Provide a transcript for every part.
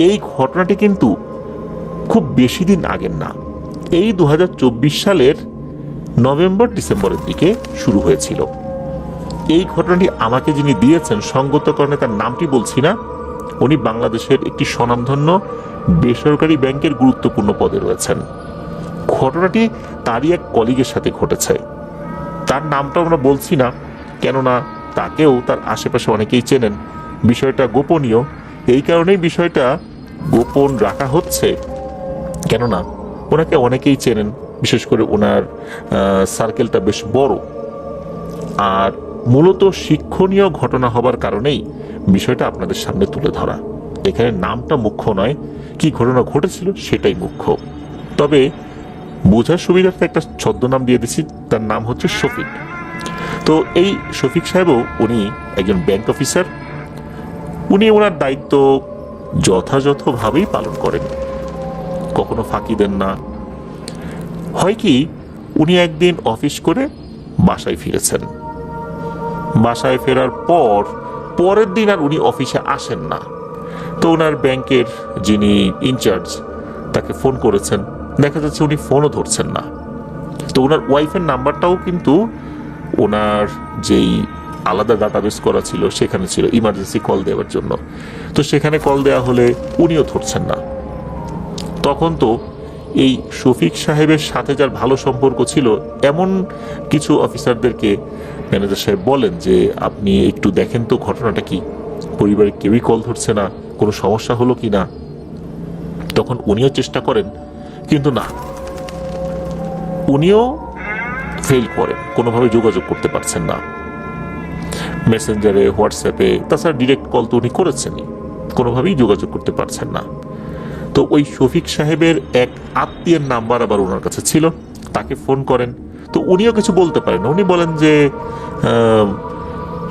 এই ঘটনাটি কিন্তু খুব বেশি দিন আগের না, এই 2024 সালের নভেম্বর ডিসেম্বরের দিকে শুরু হয়েছিল। এই ঘটনাটি আমাকে যিনি দিয়েছেন, সঙ্গত কারণে তার নামটি বলছি না, উনি বাংলাদেশের একটি স্বনামধন্য বেসরকারি ব্যাংকের গুরুত্বপূর্ণ পদে রয়েছেন। ঘটনাটি তারই এক কলিগের সাথে ঘটেছে। তার নামটা আমরা বলছি না, কেননা তাকেও তার আশেপাশে অনেকেই চেনেন। বিষয়টা গোপনীয়, এই কারণেই বিষয়টা গোপন রাখা হচ্ছে, কেননা ওনাকে অনেকেই চেনেন, বিশেষ করে ওনার সার্কেলটা বেশ বড়। আর মূলত শিক্ষণীয় ঘটনা হবার কারণেই বিষয়টা আপনাদের সামনে তুলে ধরা। এখানে নামটা মুখ্য নয়, কি ঘটনা ঘটেছিল সেটাই মুখ্য। তবে বোঝার সুবিধার্থে একটা ছদ্মনাম দিয়ে দিচ্ছি, তার নাম হচ্ছে শফিক। তো এই শফিক সাহেবও উনি একজন ব্যাংক অফিসার। উনি ওনার দায়িত্ব যথাযথভাবেই পালন করেন, কখনো ফাঁকি দেন না। হয় কি, উনি একদিন অফিস করে বাসায় ফিরেছেন। বাসায় ফেরার পরের দিন আর উনি অফিসে আসেন না। তো ওনার ব্যাংকের যিনি ইনচার্জ তাকে ফোন করেছেন, দেখা যাচ্ছে উনি ফোনও ধরছেন না। তো ওনার ওয়াইফের নাম্বারটাও কিন্তু ওনার যেই আলাদা ডাটাবেস করা ছিল সেখানে ছিল ইমার্জেন্সি কল দেওয়ার জন্য। তো সেখানে কল দেওয়া হলে উনিও ধরছেন না। তখন তো এই শফিক সাহেবের সাথে যার ভালো সম্পর্ক ছিল এমন কিছু অফিসারদেরকে ম্যানেজার সাহেব বলেন যে আপনি একটু দেখেন তো ঘটনাটা কি, পরিবারের কেউই কল ধরছে না, কোনো সমস্যা হলো কি না। তখন উনিও চেষ্টা করেন, কিন্তু না, উনিও ফেল করেন, কোনোভাবে যোগাযোগ করতে পারছেন না। মেসেঞ্জারে, হোয়াটসঅ্যাপে, তাছাড়া ডিরেক্ট কল তো উনি করেছেনই, কোনোভাবেই যোগাযোগ করতে পারছেন না। তো ওই শফিক সাহেবের এক আত্মীয়ের নাম্বার আবার ওনার কাছে ছিল, তাকে ফোন করেন। তো উনিও কিছু বলতে পারেন না। উনি বলেন যে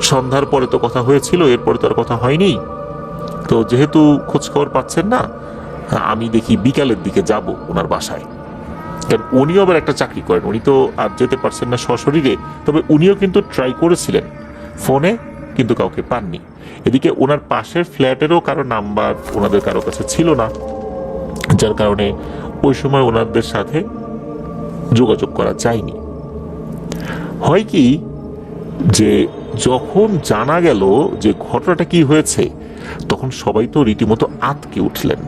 সন্ধ্যার পরে তো কথা হয়েছিল, এরপরে তো আর কথা হয়নি। তো যেহেতু খোঁজ খবর পাচ্ছেন না, আমি দেখি বিকালের দিকে যাব ওনার বাসায়। কারণ উনিও আবার একটা চাকরি করেন, উনি তো আর যেতে পারছেন না সশরীরে। তবে উনিও কিন্তু ট্রাই করেছিলেন ফোনে, কিন্তু কাউকে পাননি। এদিকে ওনার পাশের ফ্ল্যাটেরও কারো নাম্বার ওনাদের কারো কাছে ছিল না, যার কারণে ওই সময় ওনাদের সাথে যোগাযোগ করা যায়নি। হয় কি, যে যখন জানা গেল যে ঘটনাটা কি হয়েছে, তখন সবাই তো রীতিমতো আঁতকে উঠলেন।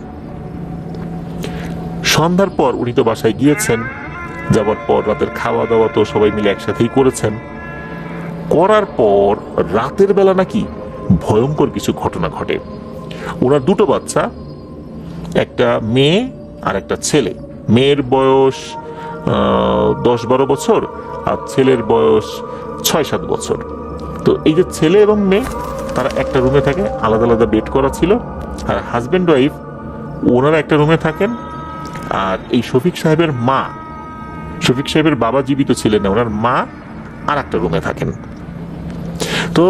সন্ধ্যার পর উনি তো বাসায় গিয়েছেন, যাবার পর রাতের খাওয়া দাওয়া তো সবাই মিলে একসাথেই করেছেন। করার পর রাতের বেলা নাকি ভয়ঙ্কর কিছু ঘটনা ঘটে। ওনার দুটো বাচ্চা, একটা মেয়ে আর একটা ছেলে। মেয়ের বয়স 10-12 বছর আর ছেলের বয়স 6-7 বছর। তো এই যে ছেলে এবং মেয়ে, তারা একটা রুমে থাকে, আলাদা আলাদা বেড করা ছিল। আর হাজব্যান্ড ওয়াইফ ওনারা একটা রুমে থাকেন। আর এই শফিক সাহেবের মা, শফিক সাহেবের বাবা জীবিত ছিলেন না, ওনার মা আর একটা রুমে থাকেন। তো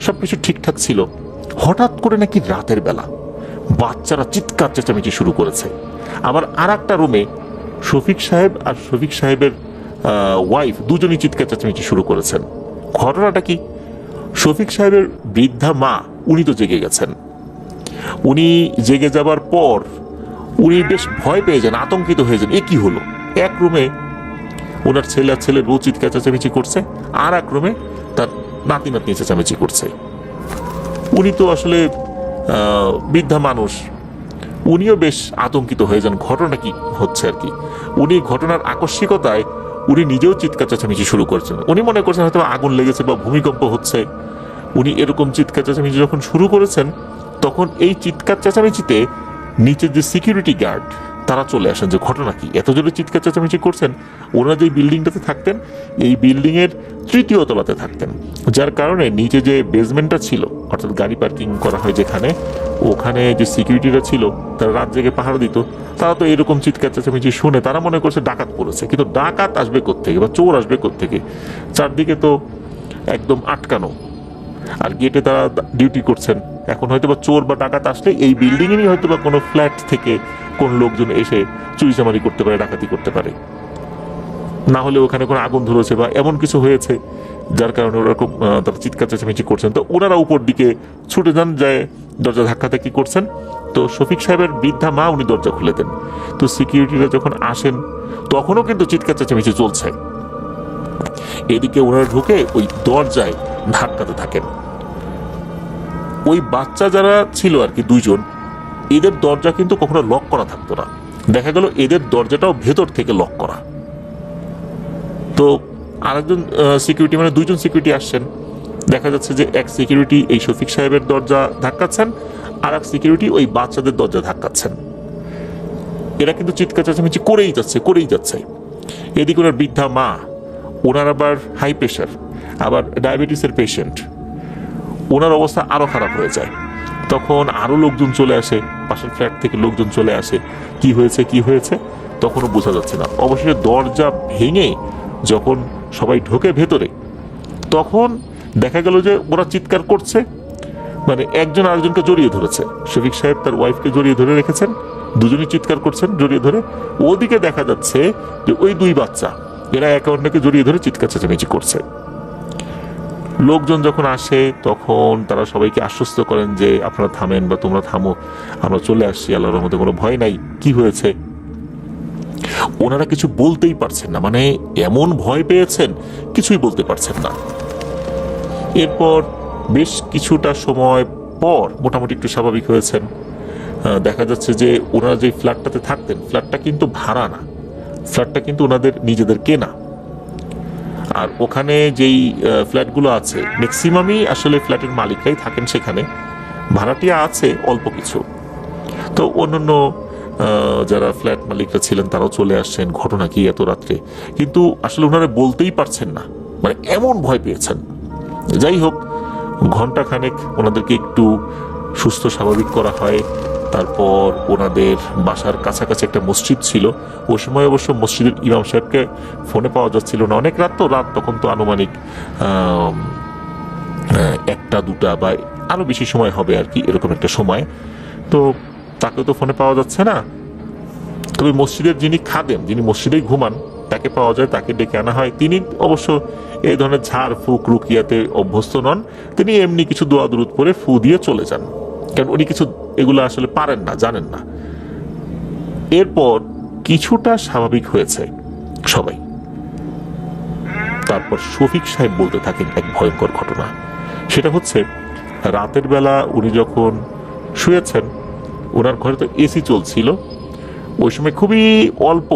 সবকিছু ঠিকঠাক ছিল। হঠাৎ করে নাকি রাতের বেলা বাচ্চারা চিৎকার চেঁচামেচি শুরু করেছে। আবার আর একটা রুমে শফিক সাহেব আর শফিক সাহেবের ওয়াইফ দুজনই চিৎকার চেঁচামেচি শুরু করেছেন। ঘটনাটা কি, শফিক সাহেবের বৃদ্ধা মা উনি তো জেগে গেছেন। উনি জেগে যাবার পর উনি বেশ ভয় পেয়ে যান, আতঙ্কিত হয়ে যান। এ কি হলো? এক রুমে ওনার ছেলে আর ছেলের বউ চিৎকার চেঁচামেচি করছে, আর এক রুমে তার নাতি নাতনি চেঁচামেচি করছে। উনি তো আসলে বৃদ্ধা মানুষ, উনিও বেশ আতঙ্কিত হয়ে যান, ঘটনা কি হচ্ছে আর কি। উনি ঘটনার আকস্মিকতায় উনি নিজেও চিৎকার চেঁচামেচি শুরু করছেন। উনি মনে করছেন হয়তো আগুন লেগেছে বা ভূমিকম্প হচ্ছে। উনি এরকম চিৎকার চেঁচামেচি যখন শুরু করেছেন, তখন এই চিৎকার চেঁচামেচিতে নিচে যে সিকিউরিটি গার্ড তারা চলে আসেন যে ঘটনা কি, এত জোরে চিৎকার চেঁচামেচি করছেন। ওনারা যে বিল্ডিংটাতে থাকতেন, এই বিল্ডিং এর 3য় তলাতে থাকতেন, যার কারণে নিচে যে বেসমেন্টটা ছিল, অর্থাৎ গাড়ি পার্কিং করা হয় যেখানে, ওখানে যে সিকিউরিটিরা ছিল তারা রাত জেগে পাহারা দিত। তারা তো এরকম চিৎকার চেঁচামেচি শুনে তারা মনে করছে ডাকাত পড়েছে। কিন্তু ডাকাত আসবে কোত্থেকে বা চোর আসবে কোত্থেকে? চারদিকে তো একদম আটকানো, আর গেটে তারা ডিউটি করছেন। এখন হয়তো বা চোর বা ডাকাত আসলে এই বিল্ডিং এরই হয়তো বা কোনো ফ্ল্যাট থেকে কোন লোকজন এসে চুরিচামারি করতে পারে, ডাকাতি করতে পারে। না হলে ওখানে কোনো আগুন ধরেছে বা এমন কিছু হয়েছে যার কারণে ওরকম তারা চিৎকার চেঁচামেচি করছেন। তো ওনারা উপর দিকে ছুটে যান, যায় দরজা ধাক্কাতে কি করছেন। তো শফিক সাহেবের বৃদ্ধা মা উনি দরজা খুলে দেন। তো সিকিউরিটিরা যখন আসেন তখনও কিন্তু চিৎকার চেঁচামেচি চলছে। এদিকে ওনারা ঢুকে ওই দরজায় ধাক্কাতে থাকেন। ওই বাচ্চা যারা ছিল আর কি দুইজন, এদের দরজা কিন্তু কখনো লক করা থাকতো না। দেখা গেল এদের দরজাটাও ভেতর থেকে লক করা। তো আরেকজন সিকিউরিটি, মানে দুইজন সিকিউরিটি আসছেন। দেখা যাচ্ছে যে এক সিকিউরিটি এই শফিক সাহেবের দরজা ধাক্কাচ্ছেন, আর এক সিকিউরিটি ওই বাচ্চাদের দরজা ধাক্কাচ্ছেন। এরা কিন্তু চিৎকার চেঁচামেচি করেই যাচ্ছে। এদিকে ওনার বৃদ্ধা মা, ওনার আবার হাই প্রেশার, আবার ডায়াবেটিসের পেশেন্ট, ওনার অবস্থা আরো খারাপ হয়ে যায়। তখন আরো লোকজন চলে আসে, পাশের ফ্ল্যাট থেকে লোকজন চলে আসে, কি হয়েছে তখনও বোঝা যাচ্ছে না। অবশেষে দরজা ভেঙে যখন সবাই ঢোকে ভেতরে, তখন দেখা গেল যে ওরা চিৎকার করছে, মানে একজন আরেকজনকে জড়িয়ে ধরেছে। শফিক সাহেব তার ওয়াইফকে জড়িয়ে ধরে রেখেছেন, দুজনই চিৎকার করছেন জড়িয়ে ধরে। ওদিকে দেখা যাচ্ছে যে ওই দুই বাচ্চা, এরা একে অন্যকে জড়িয়ে ধরে চিৎকার চেঁচামেচি করছে। লোকজন যখন আসে তখন তারা সবাইকে আশ্বস্ত করেন যে আপনারা থামেন, বা তোমরা থামো, আমরা চলে আসছি, আল্লাহর রহমতে কোনো ভয় নাই, কি হয়েছে। ওনারা কিছু বলতেই পারছেন না, মানে এমন ভয় পেয়েছেন কিছুই বলতে পারছেন না। এরপর বেশ কিছুটা সময় পর মোটামুটি একটু স্বাভাবিক হয়েছেন। দেখা যাচ্ছে যে ওনারা যে ফ্ল্যাটটাতে থাকতেন, ফ্ল্যাটটা কিন্তু ভাড়া না, ফ্ল্যাটটা কিন্তু ওনাদের নিজেদের কেনা। আর ওখানে যেই ফ্ল্যাটগুলো আছে ম্যাক্সিমামই আসলে ফ্ল্যাটের মালিকরাই থাকেন সেখানে, ভাড়াটিয়া আছে অল্প কিছু। তো অন্যান্য যারা ফ্ল্যাট মালিকরা ছিলেন তারাও চলে আসছেন, ঘটনা কি এত রাত্রে, কিন্তু আসলে ওনারা বলতেই পারছেন না, মানে এমন ভয় পেয়েছেন। যাই হোক, ঘন্টাখানেক ওনাদেরকে একটু সুস্থ স্বাভাবিক করা হয়। তারপর ওনাদের বাসার কাছাকাছি একটা মসজিদ ছিল, ওই সময় অবশ্য মসজিদের ইমাম সাহেবকে ফোনে পাওয়া যাচ্ছিল না, অনেক রাত তখন তো আনুমানিক 1টা-2টা বা আরো বেশি সময় হবে আর কি, এরকম একটা সময়। তো তাকে তো ফোনে পাওয়া যাচ্ছে না। তবে মসজিদের যিনি খাদেম, যিনি মসজিদেই ঘুমান, তাকে পাওয়া যায়, তাকে ডেকে আনা হয়। তিনি অবশ্য এই ধরনের ঝাড় ফুক রুকিয়াতে অভ্যস্ত নন, তিনি এমনি কিছু দোয়া দুরুদ পরে ফু দিয়ে চলে যান, কারণ উনি কিছু এগুলো আসলে পারেন না, জানেন না। এরপর কিছুটা স্বাভাবিক হয়েছে সবাই। তারপর শফিক সাহেব বলতে থাকেন এক ভয়ঙ্কর ঘটনা। সেটা হচ্ছে রাতের বেলা উনি যখন শুয়েছেন, ওনার ঘরে তো এসি চলছিল। ওই সময় খুবই অল্প,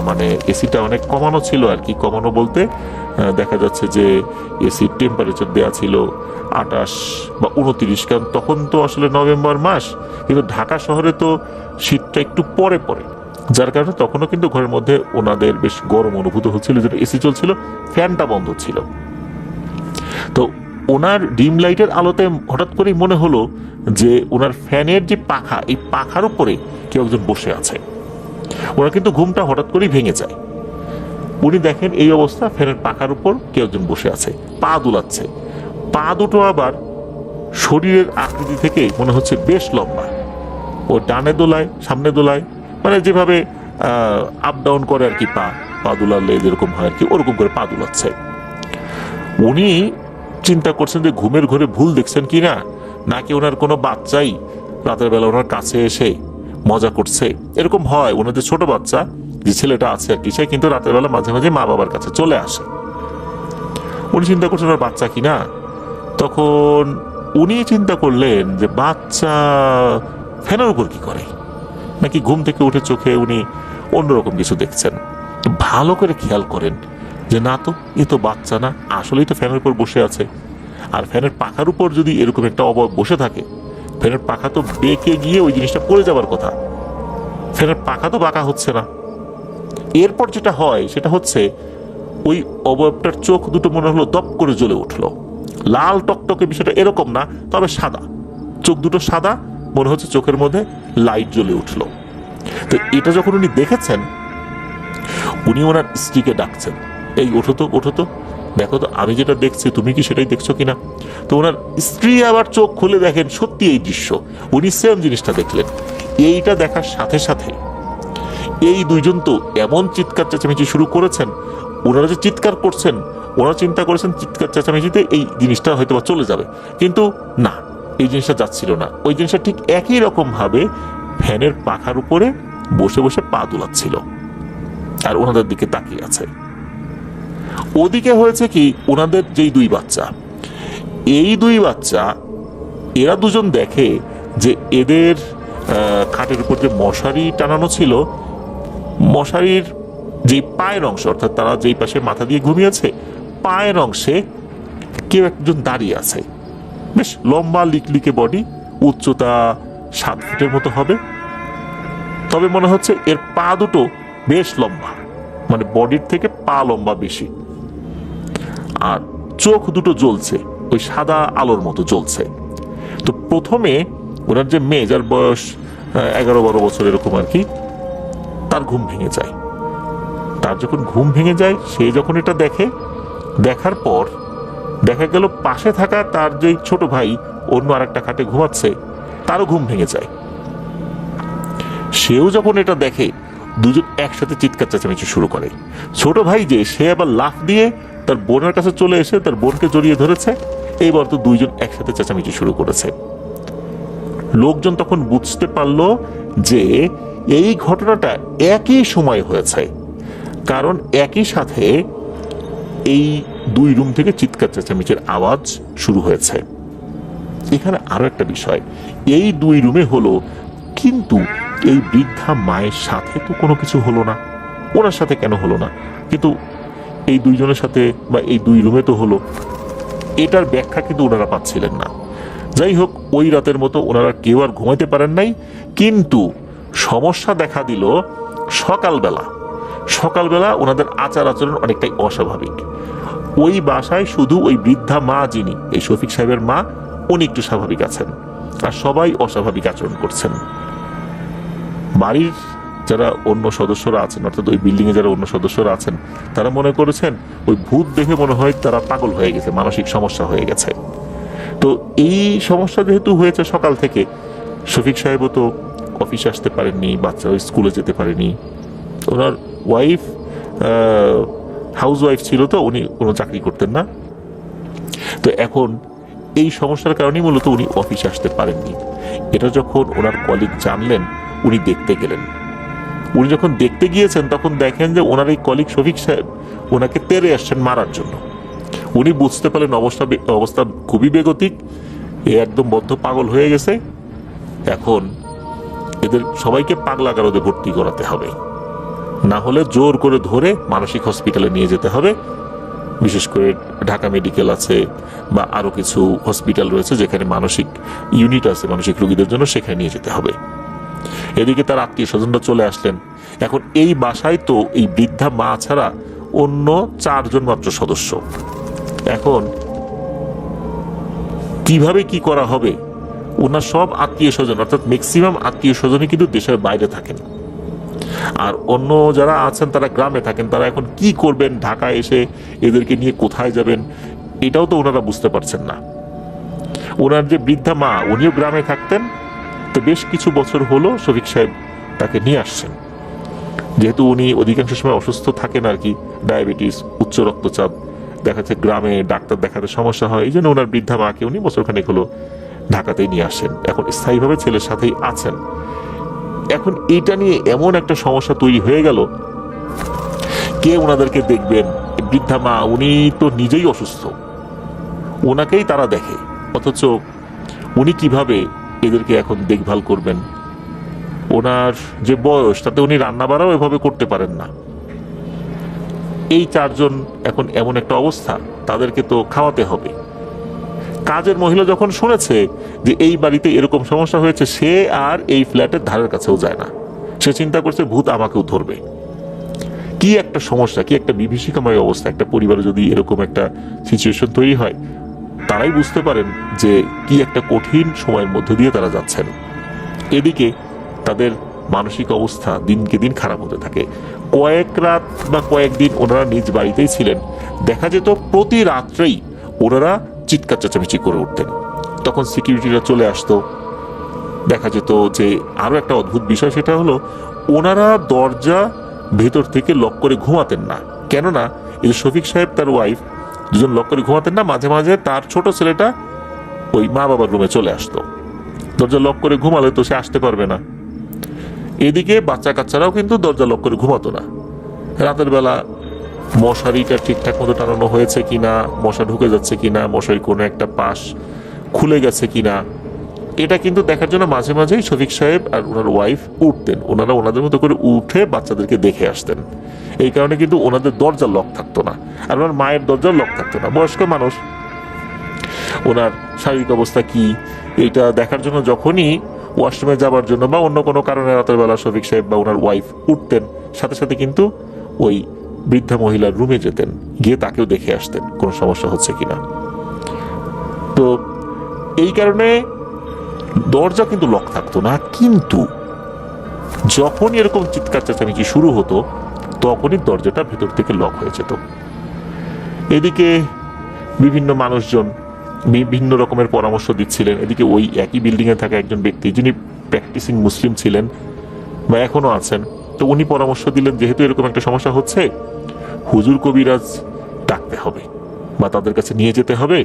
মানে এসিটা অনেক কমানো ছিল আর কি। কমানো বলতে দেখা যাচ্ছে যে এসির টেম্পারেচার দেওয়া ছিল 28 বা 29, কারণ তখন তো আসলে নভেম্বর মাস, কিন্তু ঢাকা শহরে তো শীতটা একটু পরে পরে, যার কারণে তখনও কিন্তু ঘরের মধ্যে ওনাদের বেশ গরম অনুভূত হচ্ছিল, যেটা এসি চলছিল, ফ্যানটা বন্ধ ছিল। তো ওনার ডিম লাইটের আলোতে হঠাৎ করেই মনে হলো যে ওনার ফ্যানের যে পাখা, এই পাখার উপরে কেউ একজন বসে আছে। ওনার কিন্তু ঘুমটা হঠাৎ করেই ভেঙে যায়। উনি দেখেন এই অবস্থা, ফ্যানের পাখার উপর কেউ একজন বসে আছে, পা দুলাচ্ছে। পা দুটো আবার শরীরের আকৃতি থেকে মনে হচ্ছে বেশ লম্বা। ও ডানে দোলায়, সামনে দোলায়, মানে যেভাবে আপ ডাউন করে আর কি, পা দুলালে যেরকম হয় আর কি, ওরকম করে পা দুলাচ্ছে। উনি চিন্তা করছেন যে ঘুমের ঘরে ভুল দেখছেন কিনা, নাকি ওনার কোনো বাচ্চাই রাতের বেলা ওনার কাছে এসে মজা করছে। এরকম হয়, ওনাদের ছোট বাচ্চা যে ছেলেটা আছে আর কি, সে কিন্তু রাতের বেলা মাঝে মাঝে মা বাবার কাছে চলে আসে। উনি চিন্তা করছেন ওনার বাচ্চা কিনা। তখন উনি চিন্তা করলেন যে বাচ্চা ফ্যানের উপর কি করে, নাকি ঘুম থেকে উঠে চোখে উনি অন্যরকম কিছু দেখছেন। ভালো করে খেয়াল করেন যে না তো, এ তো বাচ্চা না, আসলেই তো ফ্যানের উপর বসে আছে। আর ফ্যানের পাখার উপর যদি এরকম একটা অবয়ব বসে থাকে, ফ্যানের পাখা তো বেঁকে গিয়ে ওই জিনিসটা পড়ে যাবার কথা, ফ্যানের পাখা তো বাঁকা হচ্ছে না। এরপর যেটা হয় সেটা হচ্ছে ওই অবয়বটার চোখ দুটো মনে হলো দপ করে জ্বলে উঠলো। লাল টকটকে বিষয়টা এরকম না, তবে সাদা, চোখ দুটো সাদা, মনে হচ্ছে চোখের মধ্যে লাইট জ্বলে উঠলো। তো এটা যখন উনি দেখেছেন, উনি ওনার স্ত্রীকে ডাকছেন, এই ওঠো তো, দেখো তো আমি যেটা দেখছি তুমি কি সেটাই দেখছো কিনা। তো ওনার স্ত্রী আবার চোখ খুলে দেখেন সত্যি এই দৃশ্য, উনি সেম জিনিসটা দেখলেন। এইটা দেখার সাথে সাথে এই দুইজন তো এমন চিৎকার চেঁচামেচি শুরু করেছেন, ওনারা যে চিৎকার করছেন ওনারা চিন্তা করেছেন চিৎকার চেঁচামেচিতে এই জিনিসটা হয়তো বা চলে যাবে, কিন্তু না, এই জিনিসটা যাচ্ছিল না। ওই জিনিসটা ঠিক একই রকম ভাবে ফ্যানের পাখার উপরে বসে বসে পা দুলাচ্ছিল আর ওনাদের দিকে তাকিয়ে আছে। ওদিকে হয়েছে কি, ওনাদের যেই দুই বাচ্চা, এই দুই বাচ্চা এরা দুজন দেখে যে এদের খাটের উপর যে মশারি টানানো ছিল, মশারির যে পায়ের অংশ, অর্থাৎ তারা যেই পাশে মাথা দিয়ে ঘুমিয়েছে, পায়ের অংশে কেউ একজন দাঁড়িয়ে আছে। বেশ লম্বা লিকলিকে বডি, উচ্চতা 7 ফুটের মতো হবে, তবে মনে হচ্ছে এর পা দুটো বেশ লম্বা, মানে বডির থেকে পা লম্বা বেশি, আর চোখ দুটো জ্বলছে, ওই সাদা আলোর মতো জ্বলছে। তো প্রথমে ওনার যে মেয়ে, যার বয়স 11-12 বছর এরকম আর কি, তার ঘুম ভেঙে যায়। তার যখন ঘুম ভেঙে যায়, সে যখন এটা দেখে, দেখার পর দেখা গেল পাশে থাকা তার যে ছোট ভাই অন্য আরেকটা খাটে ঘুমাচ্ছে, তারও ঘুম ভেঙে যায়। সেও যখন এটা দেখে, দুজন একসাথে চিৎকার চেঁচামেচি শুরু করে। ছোট ভাই যে, সে আবার লাফ দিয়ে তার বোনের কাছে চলে এসে তার বোনকে জড়িয়ে ধরেছে। এইবার তো দুইজন একসাথে চেঁচামেচি শুরু করেছে। লোকজন তখন বুঝতে পারলো যে এই ঘটনাটা একই সময় হয়েছে, কারণ একই সাথে এই দুই রুম থেকে চিৎকার চেঁচামেচির আওয়াজ শুরু হয়েছে। এখানে আরো একটা বিষয়, এই দুই রুমে হলো, কিন্তু এই বৃদ্ধা মায়ের সাথে তো কোনো কিছু হলো না। ওনার সাথে কেন হলো না, কিন্তু এই দুইজনের সাথে বা এই দুই রুমে তো হলো। এটার ব্যাখ্যা কিন্তু ওনারা পাচ্ছিলেন না। যাই হোক, ওই রাতের মতো ওনারা কেউ আর ঘুমাইতে পারেন নাই। কিন্তু সমস্যা দেখা দিল সকালবেলা। সকালবেলা ওনাদের আচার আচরণ অনেকটাই অস্বাভাবিক। ওই বাসায় শুধু ওই বৃদ্ধা মা, যিনি এই শফিক সাহেবের মা, উনি একটু স্বাভাবিক আছেন, আর সবাই অস্বাভাবিক আচরণ করছেন। বাড়ির যারা অন্য সদস্যরা আছেন, অর্থাৎ ওই বিল্ডিং এ যারা অন্য সদস্যরা আছেন, তারা মনে করেছেন ওই ভূত দেখে মনে হয় তারা পাগল হয়ে গেছে, মানসিক সমস্যা হয়ে গেছে। তো এই সমস্যা যেহেতু হয়েছে সকাল থেকে, শফিক সাহেবও তো অফিসে আসতে পারেননি, বাচ্চাও স্কুলে যেতে পারেনি। ওনার ওয়াইফ হাউস ওয়াইফ ছিল, তো উনি কোনো চাকরি করতেন না। তো এখন এই সমস্যার কারণেই মূলত উনি অফিসে আসতে পারেননি। এটা যখন ওনার কলিগ জানলেন, উনি দেখতে গেলেন। উনি যখন দেখতে গিয়েছেন, তখন দেখেন যে ওনার এই কলিগ শফিক সাহেব ওনাকে তেড়ে আসছেন মারার জন্য। উনি বুঝতে পারলেন অবস্থা খুবই বেগতিক, এ একদম বদ্ধ পাগল হয়ে গেছে। এখন এদের সবাইকে পাগলা গারদে ভর্তি করাতে হবে, না হলে জোর করে ধরে মানসিক হসপিটালে নিয়ে যেতে হবে। বিশেষ করে ঢাকা মেডিকেল আছে বা আরো কিছু হসপিটাল রয়েছে যেখানে মানসিক ইউনিট আছে মানসিক রোগীদের জন্য, সেখানে নিয়ে যেতে হবে। এদিকে তার আত্মীয় স্বজনরা চলে আসলেন। এখন এই বাসায় তো এই বৃদ্ধা মা ছাড়া অন্য 4 জন মাত্র সদস্য। এখন কিভাবে কি করা হবে, ওনার সব আত্মীয় স্বজন, অর্থাৎ ম্যাক্সিমাম আত্মীয় স্বজনই কিন্তু দেশের বাইরে থাকেন, আর অন্য যারা আছেন তারা গ্রামে থাকেন। তারা এখন কি করবেন, ঢাকায় এসে এদেরকে নিয়ে কোথায় যাবেন, এটাও তো ওনারা বুঝতে পারছেন না। ওনার যে বৃদ্ধা মা, উনিও গ্রামে থাকতেন। তো বেশ কিছু বছর হলো শফিক সাহেব তাকে নিয়ে আসছেন, যেহেতু উনি অধিকাংশ সময় অসুস্থ থাকেন আর কি, ডায়াবেটিস, উচ্চ রক্তচাপ, দেখা যাচ্ছে গ্রামে ডাক্তার দেখাতে সমস্যা হয়, এই জন্য ওনার বৃদ্ধা মাকে উনি বছরখানেক হলো ঢাকাতেই নিয়ে আসেন। এখন স্থায়ীভাবে ছেলের সাথেই আছেন। এখন এইটা নিয়ে এমন একটা সমস্যা তৈরি হয়ে গেল, কে ওনাদেরকে দেখবেন? বৃদ্ধা মা, উনি তো নিজেই অসুস্থ, ওনাকেই তারা দেখে, অথচ উনি কিভাবে এদেরকে এখন দেখভাল করবেন? ওনার যে বয়স, তাতে উনি রান্না বাড়াও এভাবে করতে পারেন না। এই 4 জন এখন এমন একটা অবস্থা, তাদেরকে তো খাওয়াতে হবে। কাজের মহিলা যখন শুনেছে যে এই বাড়িতে এরকম সমস্যা হয়েছে, সে আর এই ফ্ল্যাটের ধারের কাছেও যায় না। সে চিন্তা করছে ভূত আমাকেও ধরবে। কি একটা সমস্যা, কি একটা বিভীষিকাময় অবস্থা। একটা পরিবারে যদি এরকম একটা সিচুয়েশন তৈরি হয়, তারাই বুঝতে পারেন যে কি একটা কঠিন সময়ের মধ্যে দিয়ে তারা যাচ্ছেন। এদিকে তাদের মানসিক অবস্থা দিনকে দিন খারাপ হতে থাকে। কয়েক রাত বা কয়েকদিন ওনারা নিজ বাড়িতেই ছিলেন। দেখা যেত প্রতি রাত্রেই ওনারা চিৎকার চেঁচামেচি করে উঠতেন। তখন সিকিউরিটিরা চলে আসতো। দেখা যেত যে আরো একটা অদ্ভুত বিষয়, সেটা হলো ওনারা দরজা ভেতর থেকে লক করে ঘুমাতেন না। কেননা এই শফিক সাহেব তার ওয়াইফ দুজন লক করে ঘুমাতেন না, মাঝে মাঝে তার ছোট ছেলেটা ওই মা বাবার রুমে চলে আসতো। দরজা লক করে ঘুমালে তো সে আসতে পারবে না। এদিকে বাচ্চা কাচ্চারাও কিন্তু দরজা লক করে ঘুমাতো না। রাতের বেলা মশারিটা ঠিকঠাক মতো টানানো হয়েছে কিনা, মশা ঢুকে যাচ্ছে কিনা, মশারি কোনো একটা পাশ খুলে গেছে কিনা, এটা কিন্তু দেখার জন্য মাঝে মাঝেই শফিক সাহেব আর ওনার ওয়াইফ উঠতেন। ওনারা ওনাদের মতো করে উঠে বাচ্চাদেরকে দেখে আসতেন। এই কারণে কিন্তু ওনাদের দরজা লক থাকতো না, আর ওনার মায়ের দরজা লক থাকতো না। বয়স্ক মানুষ, ওনার শারীরিক অবস্থা কি এটা দেখার জন্য যখনই ওয়াশরুমে যাবার জন্য বা অন্য কোনো কারণে রাতের বেলা শফিক সাহেব বা ওনার ওয়াইফ উঠতেন, সাথে সাথে কিন্তু ওই বৃদ্ধা মহিলার রুমে যেতেন, গিয়ে তাকেও দেখে আসতেন কোনো সমস্যা হচ্ছে কিনা। তো এই কারণে দরজা কিন্তু লক থাকতো না। কিন্তু যখনই এরকম চিৎকার চেঁচামেচি শুরু হতো তখনই দরজাটা ভেতর থেকে লক হয়ে যেত। এদিকে বিভিন্ন মানুষজন বিভিন্ন রকমের পরামর্শ দিচ্ছিলেন। এদিকে ওই একই বিল্ডিং এ থাকা একজন ব্যক্তি যিনি প্র্যাকটিসিং মুসলিম ছিলেন বা এখনো আছেন, তো উনি পরামর্শ দিলেন যেহেতু এরকম একটা সমস্যা হচ্ছে, হুজুর কবিরাজ ডাকতে হবে বা তাদের কাছে নিয়ে যেতে হবে।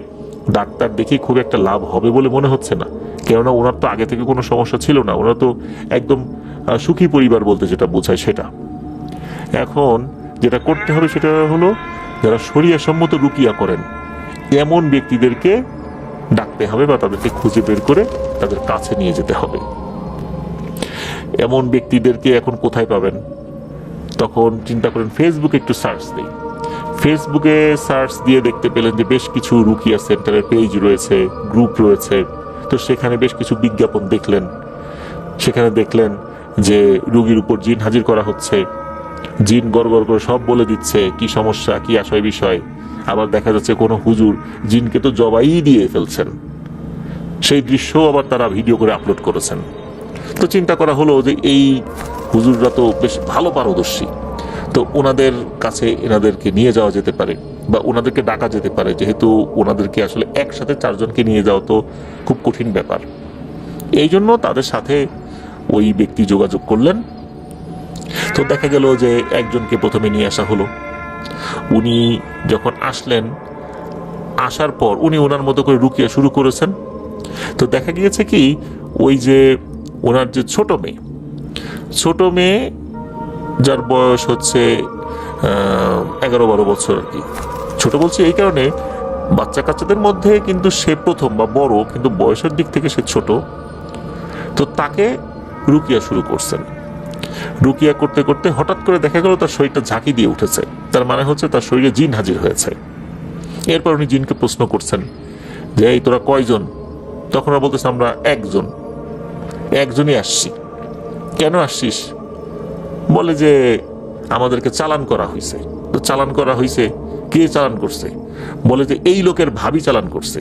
ডাক্তার দেখে খুব একটা লাভ হবে বলে মনে হচ্ছে না, কেননা ওনার তো আগে থেকে কোনো সমস্যা ছিল না, ওনার তো একদম সুখী পরিবার বলতে যেটা বোঝায় সেটা। এখন যেটা করতে হবে সেটা হলো যারা শরিয়া সম্মত রুকিয়া করেন এমন ব্যক্তিদেরকে ডাকতে হবে বা তাদেরকে খুঁজে বের করে তাদের কাছে নিয়ে যেতে হবে। এমন ব্যক্তিদেরকে এখন কোথায় পাবেন? তখন চিন্তা করেন ফেসবুকে একটু সার্চ দিই। ফেসবুকে সার্চ দিয়ে দেখতে পেলেন যে বেশ কিছু রুকিয়া সেন্টারের পেজ রয়েছে, গ্রুপ রয়েছে। তো সেখানে বেশ কিছু বিজ্ঞাপন দেখলেন। সেখানে দেখলেন যে রুগীর উপর জিন হাজির করা হচ্ছে, জিন গড় করে সব বলে দিচ্ছে কি সমস্যা, কি আশয় বিষয়। আবার দেখা যাচ্ছে কোনো হুজুর জিনকে তো জবাই দিয়ে ফেলছেন, সেই দৃশ্য আবার তারা ভিডিও করে আপলোড করেছেন। তো চিন্তা করা হলো যে এই হুজুররা তো বেশ ভালো পারদর্শী, তো ওনাদের কাছে এনাদেরকে নিয়ে যাওয়া যেতে পারে বা ওনাদেরকে ডাকা যেতে পারে, যেহেতু ওনাদেরকে আসলে একসাথে 4 জনকে নিয়ে যাওয়া তো খুব কঠিন ব্যাপার। এই জন্য তাদের সাথে ওই ব্যক্তি যোগাযোগ করলেন। তো দেখা গেল যে একজনকে প্রথমে নিয়ে আসা হলো। উনি যখন আসলেন, আসার পর উনি ওনার মতো করে রুকিয়া শুরু করেছেন। তো দেখা গিয়েছে কি ওই যে ওনার যে ছোট মেয়ে যার বয়স হচ্ছে 11-12 বছর আর কি। ছোট বলছি এই কারণে বাচ্চা কাচ্চাদের মধ্যে কিন্তু সে প্রথম বা বড়, কিন্তু বয়সের দিক থেকে সে ছোট। তো তাকে রুকিয়া শুরু করছেন। রুকিয়া করতে করতে হঠাৎ করে দেখা গেল তার শরীরটা ঝাঁকি দিয়ে উঠেছে, তার মানে হচ্ছে তার শরীরে জিন হাজির হয়েছে। এরপর উনি জিনকে প্রশ্ন করছেন যে এই তোরা কয়জন? তখন ওরা বলতেছে আমরা একজনই আসছি। কেন আসছিস? বলে যে আমাদেরকে চালান করা হয়েছে। তো চালান করা হয়েছে, কে চালান করছে? বলে যে এই লোকের ভাবি চালান করছে।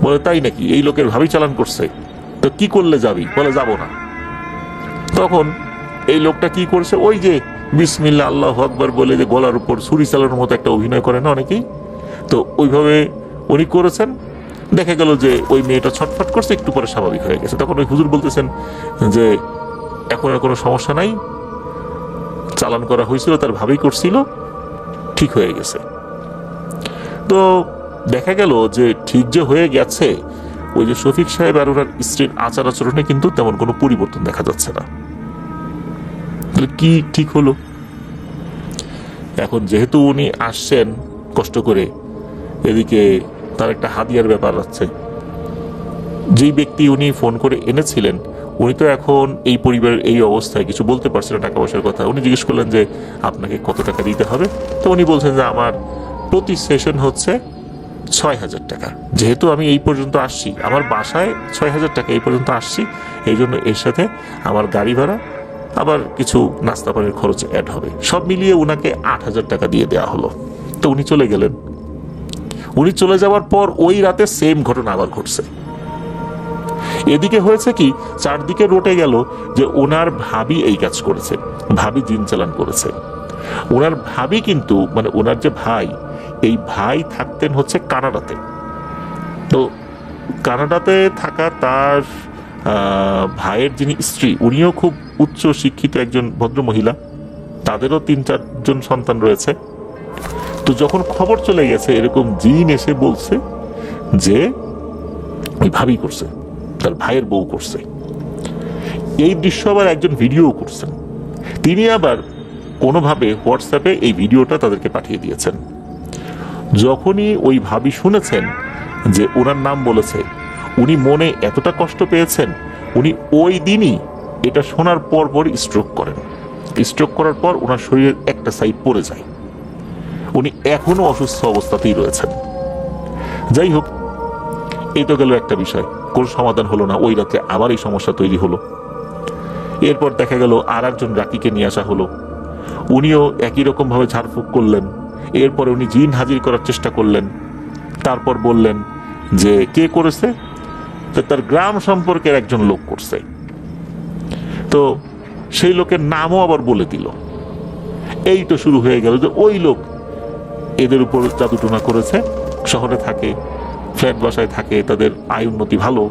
বলে তাই নাকি? এই লোকের ভাবি চালান করছে, তো কি করলে যাবি? বলে যাব না। তখন এই লোকটা কি করছে, ওই যে বিসমিল্লাহ আল্লাহু আকবার বলে যে গলার উপর ছুরি চালানোর মতো একটা অভিনয় করে না অনেকেই, তো ওইভাবে উনি করেছেন। দেখা গেল যে ওই মেয়েটা ছটফট করছে, একটু পরে স্বাভাবিক হয়ে গেছে। তখন ওই হুজুর বলতেছেন যে এখন আর কোনো সমস্যা নাই, চালান করা হয়েছিল, তার ভাবেই করছিল, ঠিক হয়ে গেছে। তো দেখা গেল যে ঠিক যে হয়ে গেছে, ওই যে শফিক সাহেব আর ওনার স্ত্রীর আচার আচরণে কিন্তু তেমন কোনো পরিবর্তন দেখা যাচ্ছে না। কি ঠিক হলো? এখন যেহেতু উনি আসছেন কষ্ট করে, এদিকে তার একটা হাদিয়ার ব্যাপার আছে। যেই ব্যক্তি উনি ফোন করে এনেছিলেন উনি তো এখন এই পরিবারের এই অবস্থায় কিছু বলতে পারছিল টাকা পয়সার কথা। উনি জিজ্ঞেস করলেন যে আপনাকে কত টাকা দিতে হবে? তো উনি বলছেন যে আমার প্রতি সেশন হচ্ছে 6,000 টাকা। যেহেতু আমি এই পর্যন্ত আসছি, আমার বাসায় 6,000 টাকা এই পর্যন্ত আসছি, এই জন্য এর সাথে আমার গাড়ি ভাড়া আবার কিছু নাস্তা পানির খরচ অ্যাড হবে, সব মিলিয়ে উনাকে 8,000 টাকা দিয়ে দেওয়া হলো। তো উনি চলে গেলেন। উনি চলে যাওয়ার পর ওই রাতে সেম ঘটনা আবার ঘটছে। এদিকে হয়েছে কি, চারদিকে রটে গেল যে ওনার ভাবি এই কাজ করেছে, ভাবি জিন চালান করেছে। ওনার ভাবি কিন্তু মানে ওনার যে ভাই, এই ভাই থাকতেন হচ্ছে কানাডাতে। তো কানাডাতে থাকা তার ভাইয়ের যিনি স্ত্রী, উনিও খুব উচ্চ শিক্ষিত একজন ভদ্র মহিলা, তাদেরও 3-4 জন সন্তান রয়েছে। তো যখন খবর চলে গেছে এরকম জিন এসে বলছে যে ওই ভাবি করছে, তার ভাইয়ের বউ করছে। এই দৃশ্য আবার একজন ভিডিও করছেন, তিনি আবার কোনোভাবে হোয়াটসঅ্যাপে এই ভিডিওটা তাদেরকে পাঠিয়ে দিয়েছেন। যখনই ওই ভাবি শুনেছেন যে ওনার নাম বলেছে, উনি মনে এতটা কষ্ট পেয়েছেন, উনি ওই দিনই এটা শোনার পর পর স্ট্রোক করেন। স্ট্রোক করার পর ওনার শরীরের একটা সাইড পড়ে যায়, উনি এখনো অসুস্থ অবস্থাতেই রয়েছেন। যাই হোক, এই তো গেল একটা বিষয়, কোন সমাধান হলো না। ওই রাতে আবার এই সমস্যা তৈরি হলো। এরপর দেখা গেল আর একজন রাকিকে নিয়ে আসা হলো, উনিও একই রকম ভাবে ঝাড়ফুঁক করলেন। এরপরে উনি জিন হাজির করার চেষ্টা করলেন। তারপর বললেন যে কে করেছে, তার গ্রাম সম্পর্কের একজন লোক করছে। তো সেই লোকের নামও আবার বলে দিল। এই তো শুরু হয়ে গেল যে ওই লোক এদের উপর জাদুটোনা করেছে। শহরে থাকে, ফ্ল্যাট বাসায় থাকে, তাদের আয় উন্নতি ভালো,